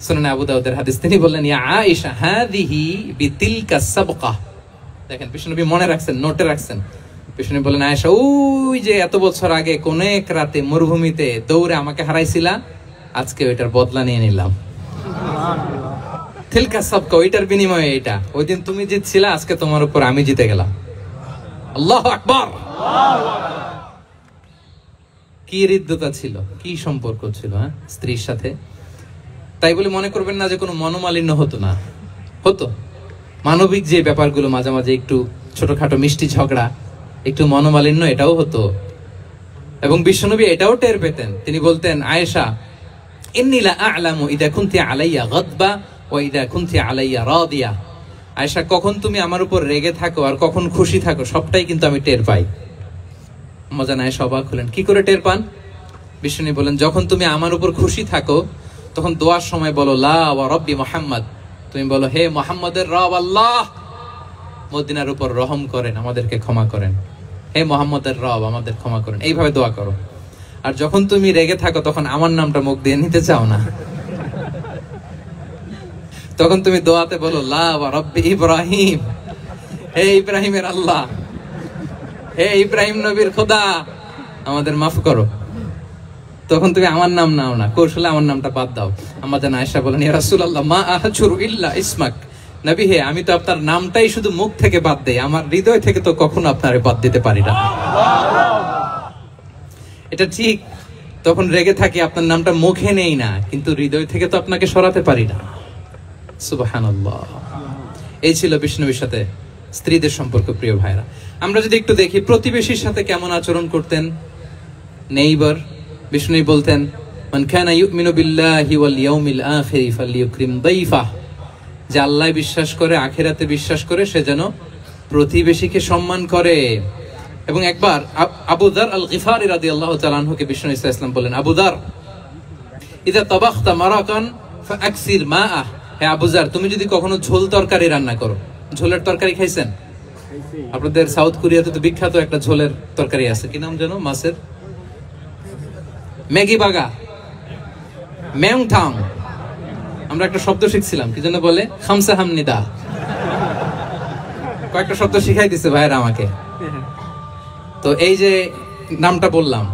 সুনানে আবু দাউদের হাদিস, তিনি বললেন, ইয়া আয়েশা হাদিহি বিতিলকা সাবকা। দেখেন বিশ্বনবী মনে রাখছেন, নোটে রাখছেন। বিষ্ণু বলেন, আয়েশা ওই যে এত বছর আগে কোন এক রাতে মরুভূমিতে দৌড়ে আমাকে হারাইছিলা, আজকে ওইটার বদলা নিয়ে নিলাম। তিলকা সাবকা, ওইটার বিনিময়ে এটা। ওই দিন তুমি জিতছিলা, আজকে তোমার উপর আমি জিতে গেলাম। আল্লাহু আকবার। কি হৃদ্যতা ছিল, কি সম্পর্ক ছিল স্ত্রীর সাথে। তাই বলে মনে করবেন না যে কোনো মনোমালিন্য হতো না, হতো। মানবিক যে ব্যাপারগুলো, মাঝে মাঝে একটু ছোটখাটো মিষ্টি ঝগড়া, একটু মনোমালিন্য, এটাও হতো। এবং বিশ্বনবী এটাও টের পেতেন। তিনি বলতেন, আয়েশা ইন্নী লা আ'লামু ইযা কুনতি আলাইয়া গাদবা ওয়া ইযা কুনতি আলাইয়া রাদিয়া। আয়েশা, কখন তুমি আমার উপর রেগে থাকো আর কখন খুশি থাকো, সবটাই কিন্তু আমি টের পাই। আম্মা জান আয়েশা অবাক হলেন, কি করে টের পান? বিশ্বনবী বলেন, যখন তুমি আমার উপর খুশি থাকো তখন দোয়ার সময় বলো লা ওয়া রাব্বি মুহাম্মদ, তুমি বলো হে মুহাম্মদের রব আল্লাহ, মদিনার উপর রহম করেন, আমাদেরকে ক্ষমা করেন। হে মুহাম্মদের রব, আমাদের ক্ষমা করেন। এইভাবে দোয়া করো। আর যখন তুমি রেগে থাকো তখন আমার নামটা মুখ দিয়ে নিতে চাও না, তখন তুমি দোয়াতে বলো লা ওয়া রাব্বি ইব্রাহিম, হে ইব্রাহিমের আল্লাহ, হে ইব্রাহিম নবীর খোদা, আমাদের মাফ করো। তখন তুমি আমার নাম নাও না, কৌশলে আমার নামটা বাদ দাও। আম্মা জান আয়েশা বলেন, ইয়া রাসূলুল্লাহ মা আহজুরু ইল্লা ইসমাক। নবী হে, আমি তো আপনার নামটাই শুধু মুখ থেকে বাদ দেই, আমার হৃদয় থেকে তো কখনো আপনারে বাদ দিতে পারি না। এটা ঠিক, তখন রেগে থাকি, আপনার নামটা মুখে নেই না, কিন্তু হৃদয় থেকে তো আপনাকে সরাতে পারি না। সুবহানাল্লাহ। এই ছিল বিষ্ণুবীর সাথে স্ত্রীদের সম্পর্ক। প্রিয় ভাইরা, আমরা যদি একটু দেখি প্রতিবেশীর সাথে কেমন আচরণ করতেন। নেইবার, বিষ্ণু বলতেন, মান কানা ইউমিনু বিল্লাহি ওয়াল ইয়াউমিল আখির ফালইউকরিম দাইফাহ। যে আল্লাহ বিশ্বাস করে, আখিরাতে বিশ্বাস করে, সে যেন প্রতিবেশীকে সম্মান করে। এবং একবার আবু যার আল গিফারি রাদিয়াল্লাহু তাআলা আনহুকে বিষ্ণু ইসলাম বললেন, আবু যার, ইযা তাবাখতা মারাকান ফাআকসির মাআহ। হে আবু যার, তুমি যদি কখনো ঝোল তরকারি রান্না করো, ঝোলের তরকারি খাইছেন? আপনাদের সাউথ কোরিয়াতে তো বিখ্যাত একটা ঝোলের তরকারি আছে, কি নাম জানো? মাছের ম্যাগি বাগা, মেংথাং। আমরা একটা শব্দ শিখছিলাম, কি জন্য বলে? খামসা হামনিদা। কয়েকটা শব্দ শিখাই দিছে ভাইরা আমাকে। তো এই যে নামটা বললাম,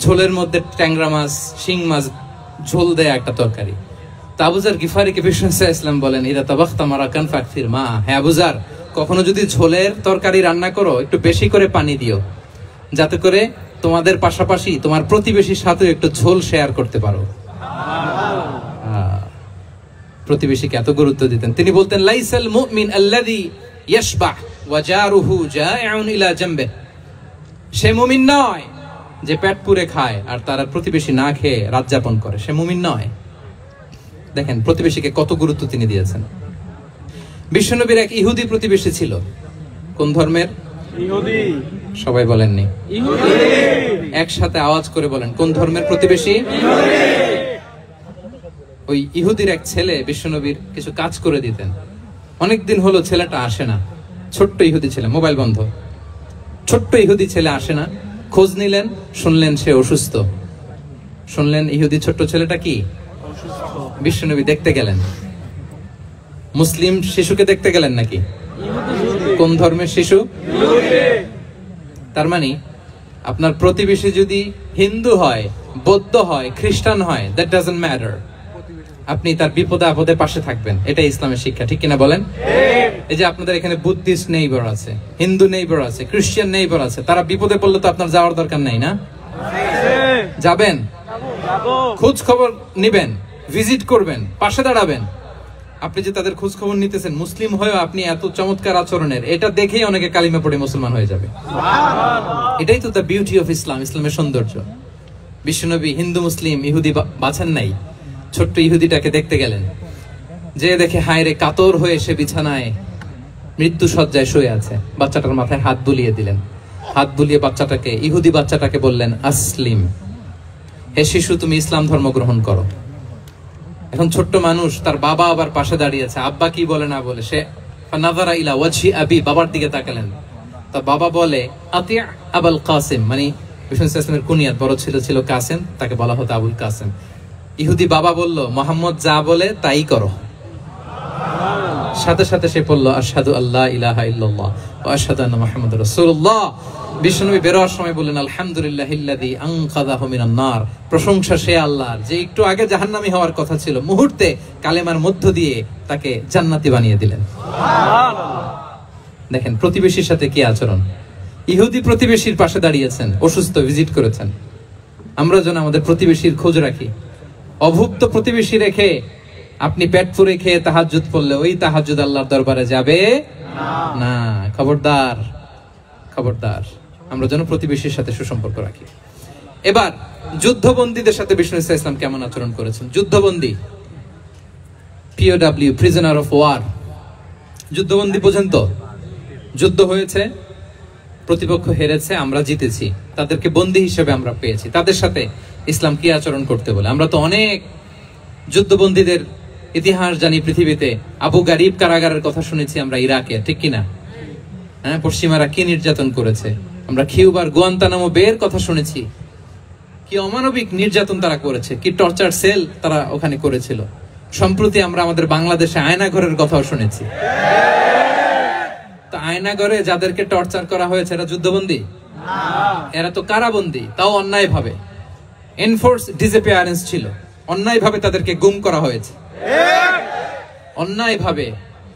ঝোলের মধ্যে ট্যাংরা মাছ, শিং মাছ ঝোল দেয় একটা তরকারি। তা আবু যার গিফারিকে বিষ্ণু ইসলাম বলেন, ইদা তাবাখতা মারাকান ফাকসির মা। হ্যাঁ আবু যার, কখনো যদি ঝোলের তরকারি রান্না করো, একটু বেশি করে পানি দিও, যাতে করে তোমাদের পাশাপাশি তোমার প্রতিবেশীর সাথে একটু ঝোল শেয়ার করতে পারো। প্রতিবেশীকে এত গুরুত্ব দিতেন। তিনি বলতেন, লাইসাল মুমিন আল্লাযী ইয়াশবাহ ওয়া জারুহু জাইউন ইলা জামবে। সে মুমিন নয় যে পেট পুরে খায় আর তার প্রতিবেশী না খেয়ে রাত যাপন করে, সে মুমিন নয়। দেখেন প্রতিবেশীকে কত গুরুত্ব তিনি দিয়েছেন। বিশ্বনবীর এক ইহুদি প্রতিবেশী ছিল। কোন ধর্মের? ইহুদি। সবাই বলেননি? ইহুদি। একসাথে আওয়াজ করে বলেন, কোন ধর্মের প্রতিবেশী? ইহুদি। ওই ইহুদির এক ছেলে বিশ্বনবীর কিছু কাজ করে দিতেন। অনেকদিন হলো ছেলেটা আসে না। ছোট্ট ইহুদি ছেলে, মোবাইল বন্ধ। ছোট্ট ইহুদি ছেলে আসে না। খোঁজ নিলেন, শুনলেন সে অসুস্থ। শুনলেন ইহুদি ছোট্ট ছেলেটা কি অসুস্থ। বিশ্বনবী দেখতে গেলেন। মুসলিম শিশুকে দেখতে গেলেন নাকি? কোন ধর্মের শিশু? তার মানে আপনার প্রতিবেশী যদি হিন্দু হয়, বৌদ্ধ হয়, খ্রিস্টান হয়, দ্যাট ডাজন্ট ম্যাটার। আপনি তার বিপদে আপদে পাশে থাকবেন, এটাই ইসলামের শিক্ষা, ঠিক কিনা বলেন? এই যে আপনাদের এখানে বুদ্ধিস্ট নেইবার আছে, হিন্দু নেইবার আছে, খ্রিস্টান নেইবার আছে, তারা বিপদে পড়লে তো আপনার যাওয়ার দরকার নাই না? যাবেন, খোঁজ খবর নিবেন, ভিজিট করবেন, পাশে দাঁড়াবেন। আপনি যে তাদের খোঁজ খবর নিতেছেন, মুসলিম হয়েও আপনি এত চমৎকার আচরণের, এটা দেখেই অনেকে কালিমা পড়ে মুসলমান হয়ে যাবে। এটাই তো দ্য বিউটি অফ ইসলাম, ইসলামের সৌন্দর্য। বিশ্বনবী হিন্দু মুসলিম ইহুদি বাছেন নাই, ছোট্ট ইহুদিটাকে দেখতে গেলেন। যে দেখে হায় রে, কাতর হয়ে সে বিছানায় মৃত্যু শয্যায় শুয়ে আছে। বাচ্চাটার মাথায় হাত বুলিয়ে দিলেন। হাত বুলিয়ে বাচ্চাটাকে, ইহুদি বাচ্চাটাকে বললেন, আসলিম, হে শিশু তুমি ইসলাম ধর্ম গ্রহণ করো। এখন ছোট্ট মানুষ, তার বাবা আবার পাশে দাঁড়িয়ে আছে, আব্বা কি বলে না বলে, সে নাযারা ইলা ওয়াজহি আবি, বাবার দিকে তাকালেন। তার বাবা বলে, আতিয়া আবুল কাসিম, মানে বিষ্ণু ইসলামের কুনিয়াত, বড় ছেলে ছিল কাসিম, তাকে বলা হতো আবুল কাসিম। ইহুদি বাবা বলল, মোহাম্মদ যা বলে তাই করো। সাথে সাথে সে বলল, আশহাদু আল্লা ইলাহা ইল্লাল্লাহ ওয়া আশহাদু আন্না মুহাম্মাদুর রাসূলুল্লাহ। বিশ্বনবী বের হওয়ার সময় বললেন, আলহামদুলিল্লাহিল্লাযী আনকাযাহু মিনান নার। প্রশংসা সে আল্লাহর, যে একটু আগে জাহান্নামী হওয়ার কথা ছিল, মুহূর্তে কালেমার মধ্য দিয়ে তাকে জান্নাতি বানিয়ে দিলেন। সুবহানাল্লাহ। দেখেন প্রতিবেশীর সাথে কি আচরণ। ইহুদি প্রতিবেশীর পাশে দাঁড়িয়েছেন, অসুস্থ, ভিজিট করেছেন। আমরা যেন আমাদের প্রতিবেশীর খোঁজ রাখি। অভুক্ত প্রতিবেশী রেখে আপনি পেট পুরে খেয়ে তাহাজ্জুদ পড়লে ওই তাহাজ্জুদ আল্লাহর দরবারে যাবে না। খবরদার, খবরদার, আমরা যেন প্রতিবেশীর সাথে সুসম্পর্ক রাখি। এবার যুদ্ধবন্দীদের সাথে বিষ্ণু ইসলাম কেমন আচরণ করেছেন। যুদ্ধবন্দী, POW, প্রিজনার অফ ওয়ার। যুদ্ধবন্দী পর্যন্ত যুদ্ধ হয়েছে, প্রতিপক্ষ হেরেছে, আমরা জিতেছি, তাদেরকে বন্দী হিসেবে আমরা পেয়েছি। তাদের সাথে ইসলাম কি আচরণ করতে বলে। আমরা তো অনেক যুদ্ধবন্দীদের ইতিহাস জানি পৃথিবীতে। আবু গারিব কারাগারের কথা শুনেছি আমরা ইরাকে, ঠিক কিনা? হ্যাঁ, পশ্চিমারা কি নির্যাতন করেছে। আমরা কিউবার গুয়ান্তানামো বের কথা শুনেছি, কি অমানবিক নির্যাতন তারা করেছে, কি টর্চার সেল তারা ওখানে করেছিল। সম্প্রতি আমরা আমাদের বাংলাদেশে আয়নাঘরের কথাও শুনেছি। তো আয়নাঘরে যাদেরকে টর্চার করা হয়েছে এরা যুদ্ধবন্দী না, এরা তো কারাবন্দী, তাও অন্যায় ভাবে। এনফোর্স ডিসঅ্যাপিয়ারেন্স ছিল, অন্যায় ভাবে তাদেরকে গুম করা হয়েছে। অন্যায় ভাবে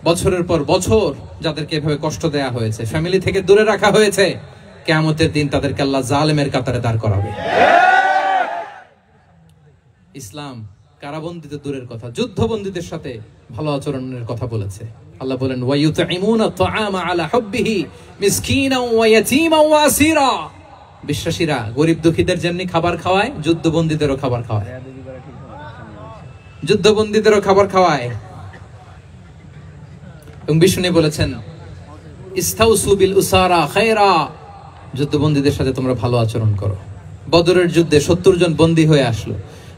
বছরের পর বছর যাদেরকে এভাবে কষ্ট দেয়া হয়েছে, ফ্যামিলি থেকে দূরে রাখা হয়েছে, কিয়ামতের দিন তাদেরকে আল্লাহ জালেমের কাতারে দাঁড় করাবে। ইসলাম কারাবন্দীদের দূরের কথা, যুদ্ধবন্দীদের সাথে ভালো আচরণের কথা বলেছে। আল্লাহ বলেন, ওয়া ইউতঈমুনা তাআমা আলা হুব্বিহি মিসকিনান ওয়া ইয়াতীমান ওয়া আসীরা। বিশ্বাসীরা গরিব দুঃখীদের জন্য খাবার খাওয়ায়, যুদ্ধবন্দীদেরও খাবার খাওয়ায়, যুদ্ধবন্দীদেরও খাবার খাওয়ায়। এবং বিষ্ণু বলেছেন, ইস্তাউসু বিল উসারা খায়রা, যুদ্ধবন্দীদের সাথে তোমরা ভালো আচরণ করো। বদরের যুদ্ধে 70 জন বন্দী হয়ে আসলো।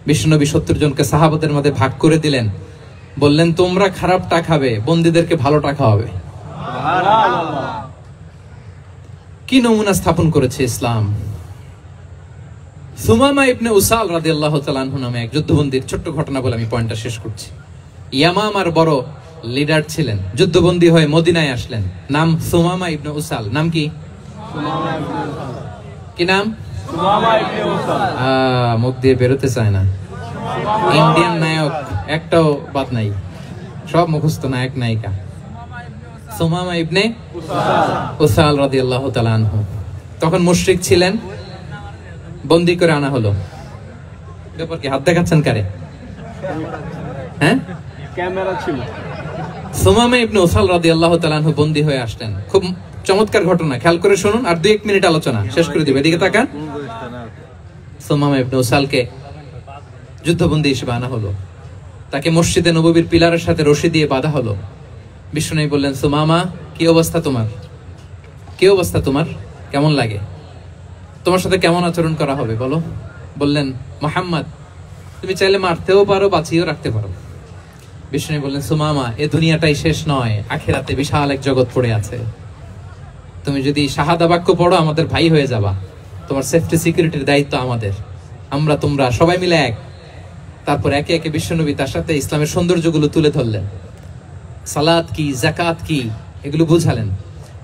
বিশ্বনবী 70 জনকে সাহাবাদের মধ্যে ভাগ করে দিলেন, বললেন তোমরা খারাপটা খাবে, বন্দীদেরকে ভালোটা খাওয়াবে। কি নমুনা স্থাপন করেছে ইসলাম। সুমামা ইবনে উসাল রাদিয়াল্লাহু তাআলা আনহু নামে এক যুদ্ধবন্দীর ছোট্ট ঘটনা বলে আমি পয়েন্টটা শেষ করছি। ইয়ামামার বড় লিডার ছিলেন, যুদ্ধবন্দী হয়ে মদিনায় আসলেন, নাম সুমামা ইবনে উসাল। নাম কি? কি নাম? সুমামা ইবনে উসাল। মুখ দিয়ে বেরোতে চায় না। ইন্ডিয়ান নায়ক একটাও বাদ নাই, সব মুখস্থ নায়ক নায়িকা। সুমামা ইবনে উসাল রাদিয়াল্লাহু তাআলা আনহু তখন মুশরিক ছিলেন, বন্দী করে আনা হলো। ব্যাপার কি? হাত দেখাচ্ছেন কারে? হ্যাঁ, ক্যামেরা ছিল। সুমামা ইবনে উসাল রাদিয়াল্লাহু তাআলা আনহু বন্দী হয়ে আসলেন। খুব চমৎকার ঘটনা, খেয়াল করে শুনুন, আর 2-1 মিনিট আলোচনা শেষ করে দিবে। এদিকে তাকান। সুমামা ইবনে উসালকে যুদ্ধবন্দী হিসেবে আনা হলো, তাকে মসজিদে নববীর পিলারের সাথে রশি দিয়ে বাঁধা হলো। বিশ্বনবী বললেন, সুমামা কি অবস্থা তোমার? কি অবস্থা তোমার? কেমন লাগে? তোমার সাথে কেমন আচরণ করা হবে বলো? বললেন, মুহাম্মদ তুমি চাইলে মারতেও পারো, বাঁচিয়েও রাখতে পারো। বিশ্বনবী বললেন, সুমামা এ দুনিয়াটাই শেষ নয়, আখিরাতে বিশাল এক জগৎ পড়ে আছে। তুমি যদি শাহাদা বাক্য পড়ো আমাদের ভাই হয়ে যাবা, তোমার সেফটি সিকিউরিটির দায়িত্ব আমাদের, আমরা তোমরা সবাই মিলে এক। তারপর একে একে বিশ্বনবী তার সাথে ইসলামের সৌন্দর্যগুলো তুলে ধরলেন, সালাত কি, যাকাত কি, এগুলো বুঝালেন।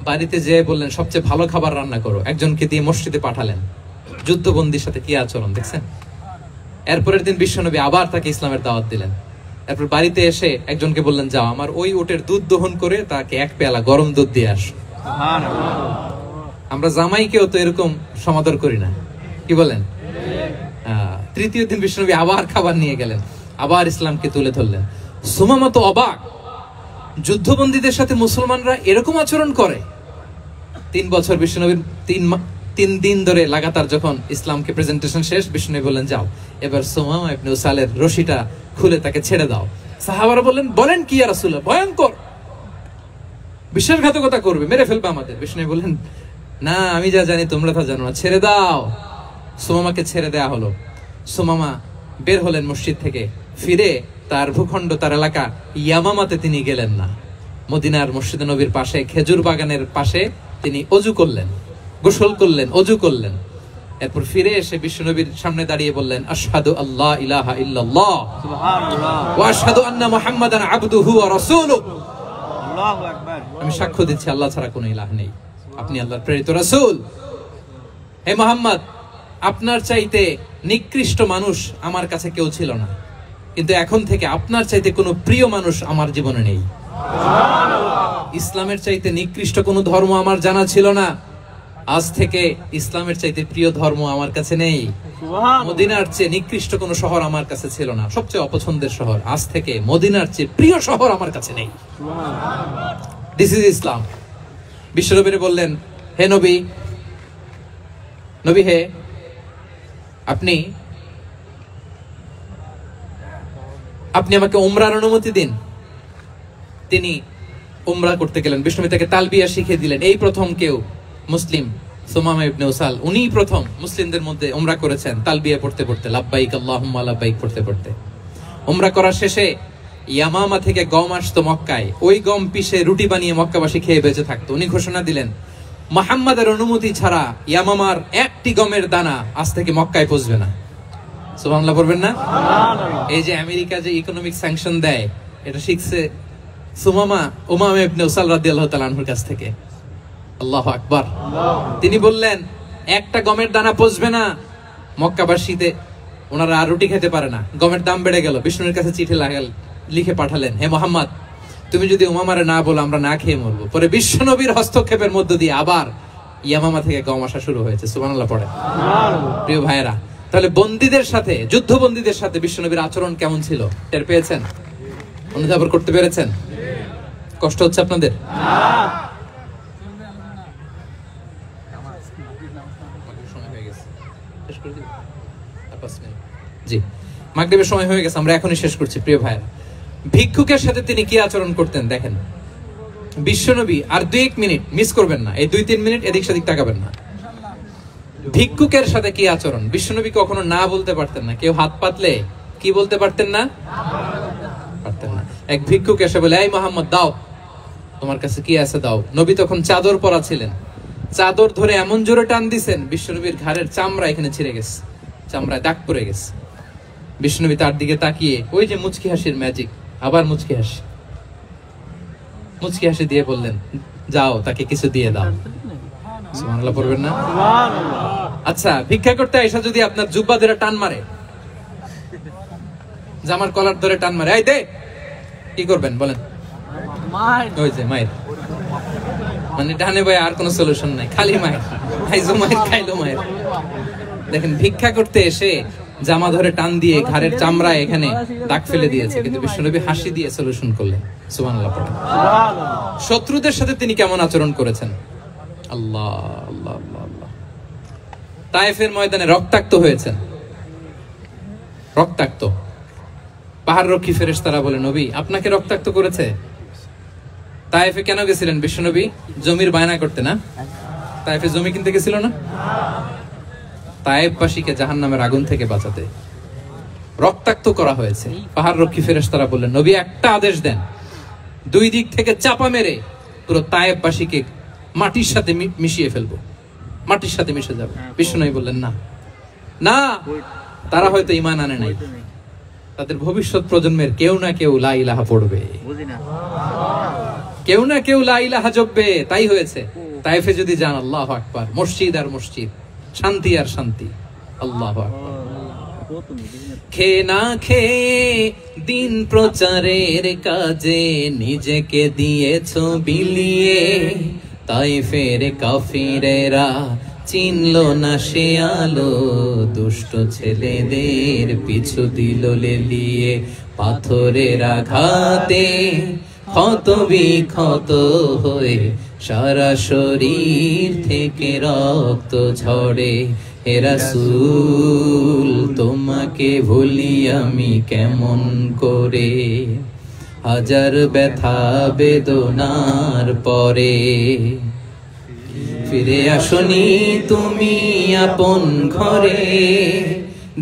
বাড়িতে যেয়ে বললেন সবচেয়ে ভালো খাবার রান্না করো, একজনকে দিয়ে মসজিদে পাঠালেন। যুদ্ধবন্দীর সাথে কি আচরণ দেখছেন। এরপরের দিন বিশ্বনবী আবার তাকে ইসলামের দাওয়াত দিলেন। এরপর বাড়িতে এসে একজনকে বললেন, যাও আমার ওই উটের দুধ দহন করে তাকে 1 পেয়ালা গরম দুধ দিয়ে আস। আমরা জামাইকেও তো এরকম সমাদর করি না, কি বলেন? তৃতীয় দিন বিশ্বনবী আবার খাবার নিয়ে গেলেন, আবার ইসলামকে তুলে ধরলেন। সুমামা তো অবাক, যুদ্ধবন্দীদের সাথে মুসলমানরা এরকম আচরণ করে। 3 বছর বিশ্বনবীর 3 দিন ধরে লাগাতার যখন ইসলামকে প্রেজেন্টেশন শেষ, বিশ্বনবী বললেন, যাও এবার সুমামা ইবনে উসালের রশিটা খুলে তাকে ছেড়ে দাও। সাহাবারা বলেন কি ইয়া রাসূলুল্লাহ, ভয়ঙ্কর, বিশ্বাসঘাতকতা করবে, মেরে ফেলবে আমাদের। বিশ্বনবী বললেন, না আমি যা জানি তোমরা তা জানো না, ছেড়ে দাও। সুমামাকে ছেড়ে দেয়া হলো। সুমামা বের হলেন মসজিদ থেকে, ফিরে তার ভূখণ্ড, তার এলাকা ইয়ামামাতে তিনি গেলেন না। মদিনার মসজিদে নবীর পাশে খেজুর বাগানের পাশে তিনি অজু করলেন, গোসল করলেন, অজু করলেন। এরপর ফিরে এসে বিশ্বনবীর সামনে দাঁড়িয়ে বললেন, আশহাদু আল্লা ইলাহা ইল্লাল্লাহ সুবহানাল্লাহ ওয়া আশহাদু আন্না মুহাম্মাদান আবদুহু ওয়া রাসূলুহু। আল্লাহু আকবার। আমি সাক্ষ্য দিচ্ছি আল্লাহ ছাড়া কোনো ইলাহ নেই, আপনি আল্লাহর প্রেরিত রাসূল। হে মুহাম্মদ, আপনার চাইতে নিকৃষ্ট মানুষ আমার কাছে কেউ ছিল না, কিন্তু এখন থেকে আপনার চাইতে কোনো প্রিয় মানুষ আমার জীবনে নেই। ইসলামের চাইতে নিকৃষ্ট কোনো ধর্ম আমার জানা ছিল না, আজ থেকে ইসলামের চাইতে প্রিয় ধর্ম আমার কাছে নেই। মদিনার চেয়ে নিকৃষ্ট কোনো শহর আমার কাছে ছিল না, সবচেয়ে অপছন্দের শহর, আজ থেকে মদিনার চেয়ে প্রিয় শহর আমার কাছে নেই। দিস ইজ ইসলাম। বিশ্বনবী বললেন, হে নবী, নবী হে, আপনি আমাকে উমরার অনুমতি দিন। তিনি উমরা করতে গেলেন। বিশ্বনবী তাকে তালবিয়া শিখিয়ে দিলেন। এই প্রথম কেউ মুসলিম, সুমামা ইবনে উসাল, উনিই প্রথম মুসলিমদের মধ্যে উমরা করেছেন তালবিয়া পড়তে পড়তে, লাব্বাইক আল্লাহুম্মা লাব্বাইক পড়তে পড়তে। উমরা করার শেষে ইয়ামামা থেকে গম আসতো মক্কায়, ওই গম পিষে রুটি বানিয়ে মক্কাবাসী খেয়ে বেঁচে থাকতো। উনি ঘোষণা দিলেন, মুহাম্মাদের অনুমতি ছাড়া ইয়ামামার একটি গমের দানা আজ থেকে মক্কায় পৌঁছবে না। সুবহানাল্লাহ পড়বেন না? এই যে আমেরিকা যে ইকোনমিক স্যাংশন দেয়, এটা শিখছে সুমামা ইবনে উসাল রাদিয়াল্লাহু তাআলা আনহুর কাছ থেকে। আল্লাহু আকবার। তিনি বললেন, একটা গমের দানা পৌঁছবে না মক্কাবাসীতে, ওনারা আর রুটি খেতে পারে না। গমের দাম বেড়ে গেল। বিষ্ণুর কাছে চিঠি লিখে পাঠালেন, হে মুহাম্মদ, তুমি যদি উমামারে না বলো আমরা না খেয়ে মরবো। পরে বিশ্বনবীর হস্তক্ষেপের মধ্য দিয়ে আবার ইয়ামামা থেকে গম আসা শুরু হয়েছে। সুবহানাল্লাহ পড়ে। প্রিয় ভাইয়েরা, তাহলে বন্দীদের সাথে, যুদ্ধবন্দীদের সাথে বিশ্বনবীর আচরণ কেমন ছিল টের পেয়েছেন? অনুধাবন করতে পেরেছেন? কষ্ট হচ্ছে আপনাদের? জি, মাগরিবের সময় হয়ে গেছে, আমরা এখনই শেষ করছি। প্রিয় ভাইয়েরা, ভিক্ষুকের সাথে তিনি কি আচরণ করতেন দেখেন। বিশ্বনবী, আর 2-1 মিনিট মিস করবেন না, এই 2-3 মিনিট এদিক সেদিক তাকাবেন না। ভিক্ষুকের সাথে কি আচরণ? বিশ্বনবী কখনো না বলতে পারতেন না। কেউ হাত পাতলে কি বলতে পারতেন না? পারতেন না। এক ভিক্ষুক এসে বলে, এই মোহাম্মদ দাও, তোমার কাছে কি আছে দাও। নবী তখন চাদর পরা ছিলেন। চাদর ধরে এমন জোরে টান দিছেন, বিশ্বনবীর ঘাড়ের চামড়া এখানে ছিঁড়ে গেছে, চামড়ায় দাগ পড়ে গেছে। বিশ্বনবী তার দিকে তাকিয়ে, ওই যে মুচকি হাসির ম্যাজিক, আবার মুচকি হাসি দিয়ে বললেন, যাও তাকে কিছু দিয়ে দাও। সুবহানাল্লাহ পড়বেন না? আচ্ছা, ভিক্ষা করতে আইসা যদি আপনার জুব্বা ধরে টান মারে, জামার কলার ধরে টান মারে, এই দে, কি করবেন বলেন? ওই যে মায়ের, মানে ডানে ভাই আর কোন সলিউশন নাই, খালি মায়ের, খাইলো মায়ের। দেখেন, ভিক্ষা করতে এসে জামা ধরে টান দিয়ে ঘাড়ের চামড়ায় এখানে দাগ ফেলে দিয়েছে, কিন্তু বিশ্বনবী হাসি দিয়ে সলিউশন করলেন। সুবহানাল্লাহ পড়েন। শত্রুদের সাথে তিনি কেমন আচরণ করেছেন? আল্লাহ আল্লাহ আল্লাহ। তায়েফের ময়দানে রক্তাক্ত হয়েছেন, রক্তাক্ত। পাহাড় রক্ষী ফেরেশতারা বলে, নবী আপনাকে রক্তাক্ত করেছে? তায়েফে কেন গেছিলেন বিশ্বনবী? জমির বায়না করতে না? তায়েফে জমি কিনতে গেছিল না? তায়েফবাসীকে জাহান্নামের আগুন থেকে বাঁচাতে রক্তাক্ত করা হয়েছে। পাহাড় রক্ষী ফেরেশতারা বললেন, নবী একটা আদেশ দেন, দুই দিক থেকে চাপা মেরে পুরো তায়েফবাসীকে মাটির সাথে মিশিয়ে ফেলবো, মাটির সাথে মিশে যাবে। বিশ্বনবী বললেন, না না, তারা হয়তো ঈমান আনে নাই, তাদের ভবিষ্যৎ প্রজন্মের কেউ না কেউ লা ইলাহা পড়বে, কেউ না কেউ লা ইলাহা জপবে। তাই হয়েছে। তায়েফে যদি যান, আল্লাহু আকবার, মসজিদ আর মসজিদ, শান্তি আর শান্তি। আল্লাহু আকবার। খেয়ে না খেয়ে দিন প্রচারের কাজে নিজেকে দিয়েছো বিলিয়ে, তায়েফের কাফিরেরা চিনল না সে আলো, দুষ্ট ছেলেদের পিছু দিল লেলিয়ে, পাথরের আঘাতে ক্ষত বিক্ষত হয়ে সারা শরীর থেকে রক্ত ঝরে। হে রাসূল তোমাকে ভুলি আমি কেমন করে, হাজার ব্যথা বেদনার পরে। ফিরে আসনি তুমি আপন ঘরে,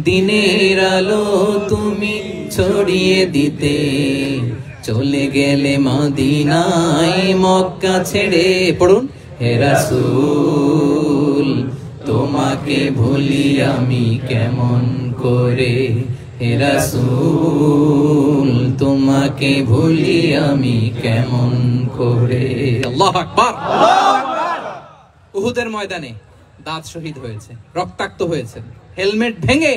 দিনের আলো তুমি ছড়িয়ে দিতে, চলে গেলে মদিনায় মক্কা ছেড়ে। পড়ুন, হে রাসূল তোমাকে ভুলি আমি কেমন করে, হে রাসূল তোমাকে ভুলি আমি কেমন করে। আল্লাহু আকবার। উহুদের ময়দানে দাঁত শহীদ হয়েছে, রক্তাক্ত হয়েছে, হেলমেট ভেঙে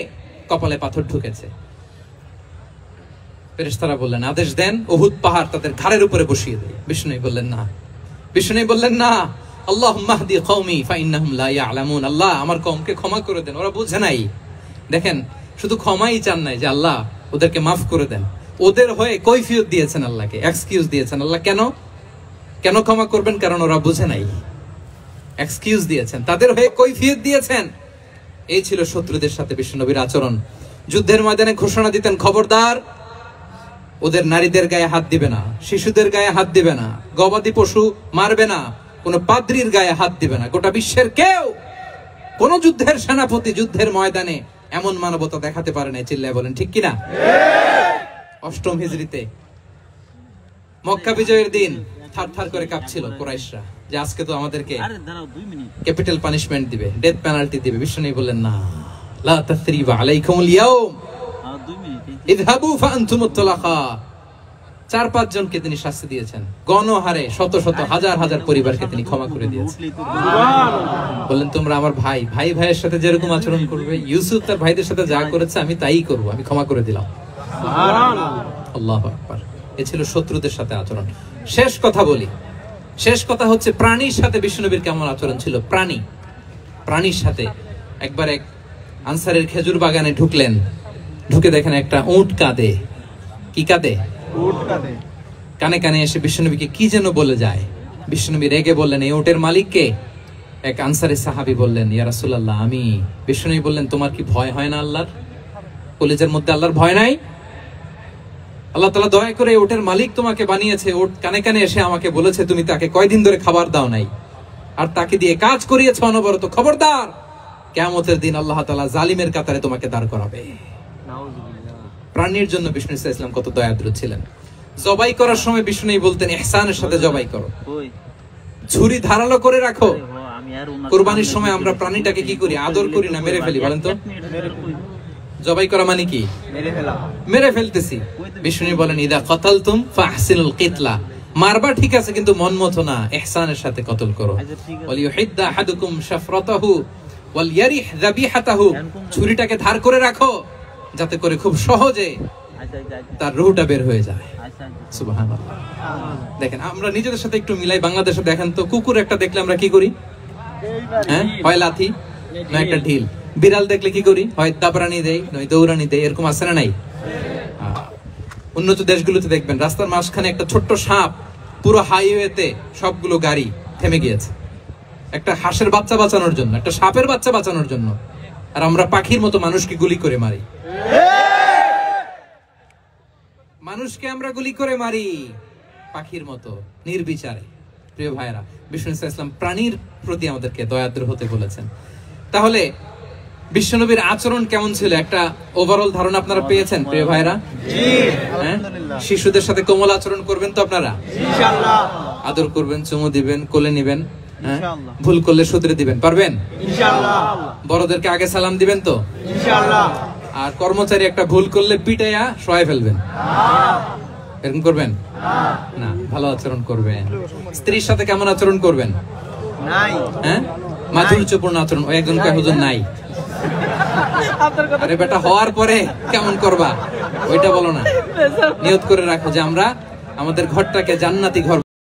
কপালে পাথর ঢুকেছে। ফেরেশতারা বললেন, আদেশ দেন উহুদ পাহাড় তাদের ঘাড়ের উপরে বসিয়ে দেয়। বিষ্ণু বললেন না, বিষ্ণু বললেন না, আল্লাহুম্মা হদি কওমি ফাইন্নাহুম লা ইয়ালামুন। আল্লাহ আমার কওমকে ক্ষমা করে দেন, ওরা বুঝে নাই। দেখেন, শুধু ক্ষমাই চান নাই যে আল্লাহ ওদেরকে মাফ করে দেন, ওদের হয়ে কৈফিয়ত দিয়েছেন আল্লাহকে, এক্সকিউজ দিয়েছেন। আল্লাহ কেন কেন ক্ষমা করবেন? কারণ ওরা বুঝে নাই। এক্সকিউজ দিয়েছেন, তাদের হয়ে কৈফিয়ত দিয়েছেন। এই ছিল শত্রুদের সাথে বিশ্বনবীর আচরণ। যুদ্ধের ময়দানে ঘোষণা দিতেন, খবরদার ওদের নারীদের গায়ে হাত দিবে না, শিশুদের গায়ে হাত দিবে না, গবাদি পশু মারবে না, কোন পাদ্রীর গায়ে হাত দিবে না। গোটা বিশ্বের কেউ, কোন যুদ্ধের সেনাপতি যুদ্ধের ময়দানে এমন মানবতা দেখাতে পারে না। চিল্লায় বলেন ঠিক কিনা? অষ্টম হিজরিতে মক্কা বিজয়ের দিন থার থার করে কাঁপছিল কুরাইশরা যে আজকে তো আমাদেরকে ক্যাপিটাল পানিশমেন্ট দিবে, ডেথ পেনাল্টি দিবে। বিশ্বনবী বললেন, না, লা তাসরিবা আলাইকুমুল ইয়াউম ইযহাবু ফাআনতুমুত তুলাকা। 4-5 জনকে তিনি শাস্তি দিয়েছেন, গণহারে শত শত হাজার হাজার পরিবারকে তিনি ক্ষমা করে দিয়েছেন। বললেন, তোমরা আমার ভাই, ভাই ভাইয়ের সাথে যেরকম আচরণ করবে, ইউসুফ তার ভাইদের সাথে যা করেছে আমি তাই করব, আমি ক্ষমা করে দিলাম। আল্লাহু আকবার। এ ছিল শত্রুদের সাথে আচরণ। শেষ কথা বলি, শেষ কথা হচ্ছে প্রাণীর সাথে বিশ্বনবীর কেমন আচরণ ছিল। প্রাণীর সাথে একবার এক আনসারের খেজুর বাগানে ঢুকলেন, ঢুকে দেখেন একটা উট কাঁদে। কি কাঁদে? উট কাঁদে। কানে কানে এসে বিশ্বনবীকে কি যেন বলে যায়। বিশ্বনবী রেগে বললেন, এই উটের মালিক কে? এক আনসারী সাহাবী বললেন, ইয়া রাসূলুল্লাহ আমি। বিশ্বনবী বললেন, তোমার কি ভয় হয় না আল্লাহর? কলিজার মধ্যে আল্লাহর ভয় নাই? আল্লাহ তাআলা দয়া করে উটের মালিক তোমাকে বানিয়েছে, উট কানে কানে এসে আমাকে বলেছে তুমি তাকে কয়দিন ধরে খাবার দাও নাই, আর তাকে দিয়ে কাজ করিয়েছ অনবরত। খবরদার কিয়ামতের দিন আল্লাহ তাআলা জালিমের কাতারে তোমাকে দাঁড় করাবে। প্রাণীর জন্য বিষ্ণু ইসলাম কত দয়াদ্র ছিলেন। জবাই করার সময় বিষ্ণু বলতেন ইহসানের সাথে জবাই করো, ছুরি ধারালো করে রাখো। কুরবানির সময় আমরা প্রাণীটাকে কি করি? আদর করি না মেরে ফেলি? বলেন তো, জবাই করা মানে কি? মেরে ফেলতেছি। বিষ্ণু বলেন ইদা কতালতুম ফাহসিনুল কিতলা, মারবা ঠিক আছে কিন্তু মন মতো না, ইহসানের সাথে কতল করো। ওয়ালিউহিদ্দা আহাদুকুম শাফরাতাহু ওয়ালইয়ারিহ যাবিহাতাহু, ছুরিটাকে ধার করে রাখো যাতে করে খুব সহজে তার রূহটা বের হয়ে যায়। সুবহানাল্লাহ। দেখেন আমরা নিজেদের সাথে একটু মিলাই। বাংলাদেশে দেখেন তো, কুকুর একটা দেখলে আমরা কি করি? হ্যাঁ, হয় লাথি না একটা ঢিল। বিড়াল দেখলে কি করি? হয় দাবরানি দেই নয় দৌড়ানি দেই। এরকম আছে না নাই? উন্নত দেশগুলোতে দেখবেন রাস্তার মাঝখানে একটা ছোট্ট সাপ, পুরো হাইওয়েতে সবগুলো গাড়ি থেমে গিয়েছে একটা হাঁসের বাচ্চা বাঁচানোর জন্য, একটা সাপের বাচ্চা বাঁচানোর জন্য। আর আমরা পাখির মতো মানুষকে গুলি করে মারি। মানুষকে আমরা গুলি করে মারি পাখির মতো নির্বিচারে। প্রিয় ভাইরা, বিষ্ণু ইসলাম প্রাণীর প্রতি আমাদেরকে দয়াদ্র হতে বলেছেন। তাহলে বিশ্বনবীর আচরণ কেমন ছিল একটা ওভারঅল ধারণা আপনারা পেয়েছেন প্রিয় ভাইরা? শিশুদের সাথে কোমল আচরণ করবেন তো আপনারা? ইনশাআল্লাহ। আদর করবেন, চুমু দিবেন, কোলে নিবেন, ভুল করলে শুধরে দিবেন, পারবেন? ইনশাআল্লাহ। বড়দেরকে আগে সালাম দিবেন তো? ইনশাআল্লাহ। আর কর্মচারী একটা ভুল করলে পিটাইয়া শোয়ায় ফেলবেন, এরকম করবেন না? ভালো আচরণ করবেন। স্ত্রীর সাথে কেমন আচরণ করবেন? হ্যাঁ, মাধুর্যপূর্ণ আচরণ। ওই একজন কয় হুজুর নাই। আরে বেটা, হওয়ার পরে কেমন করবা ওইটা বলো না। নিয়ত করে রাখো যে আমরা আমাদের ঘরটাকে জান্নাতি ঘর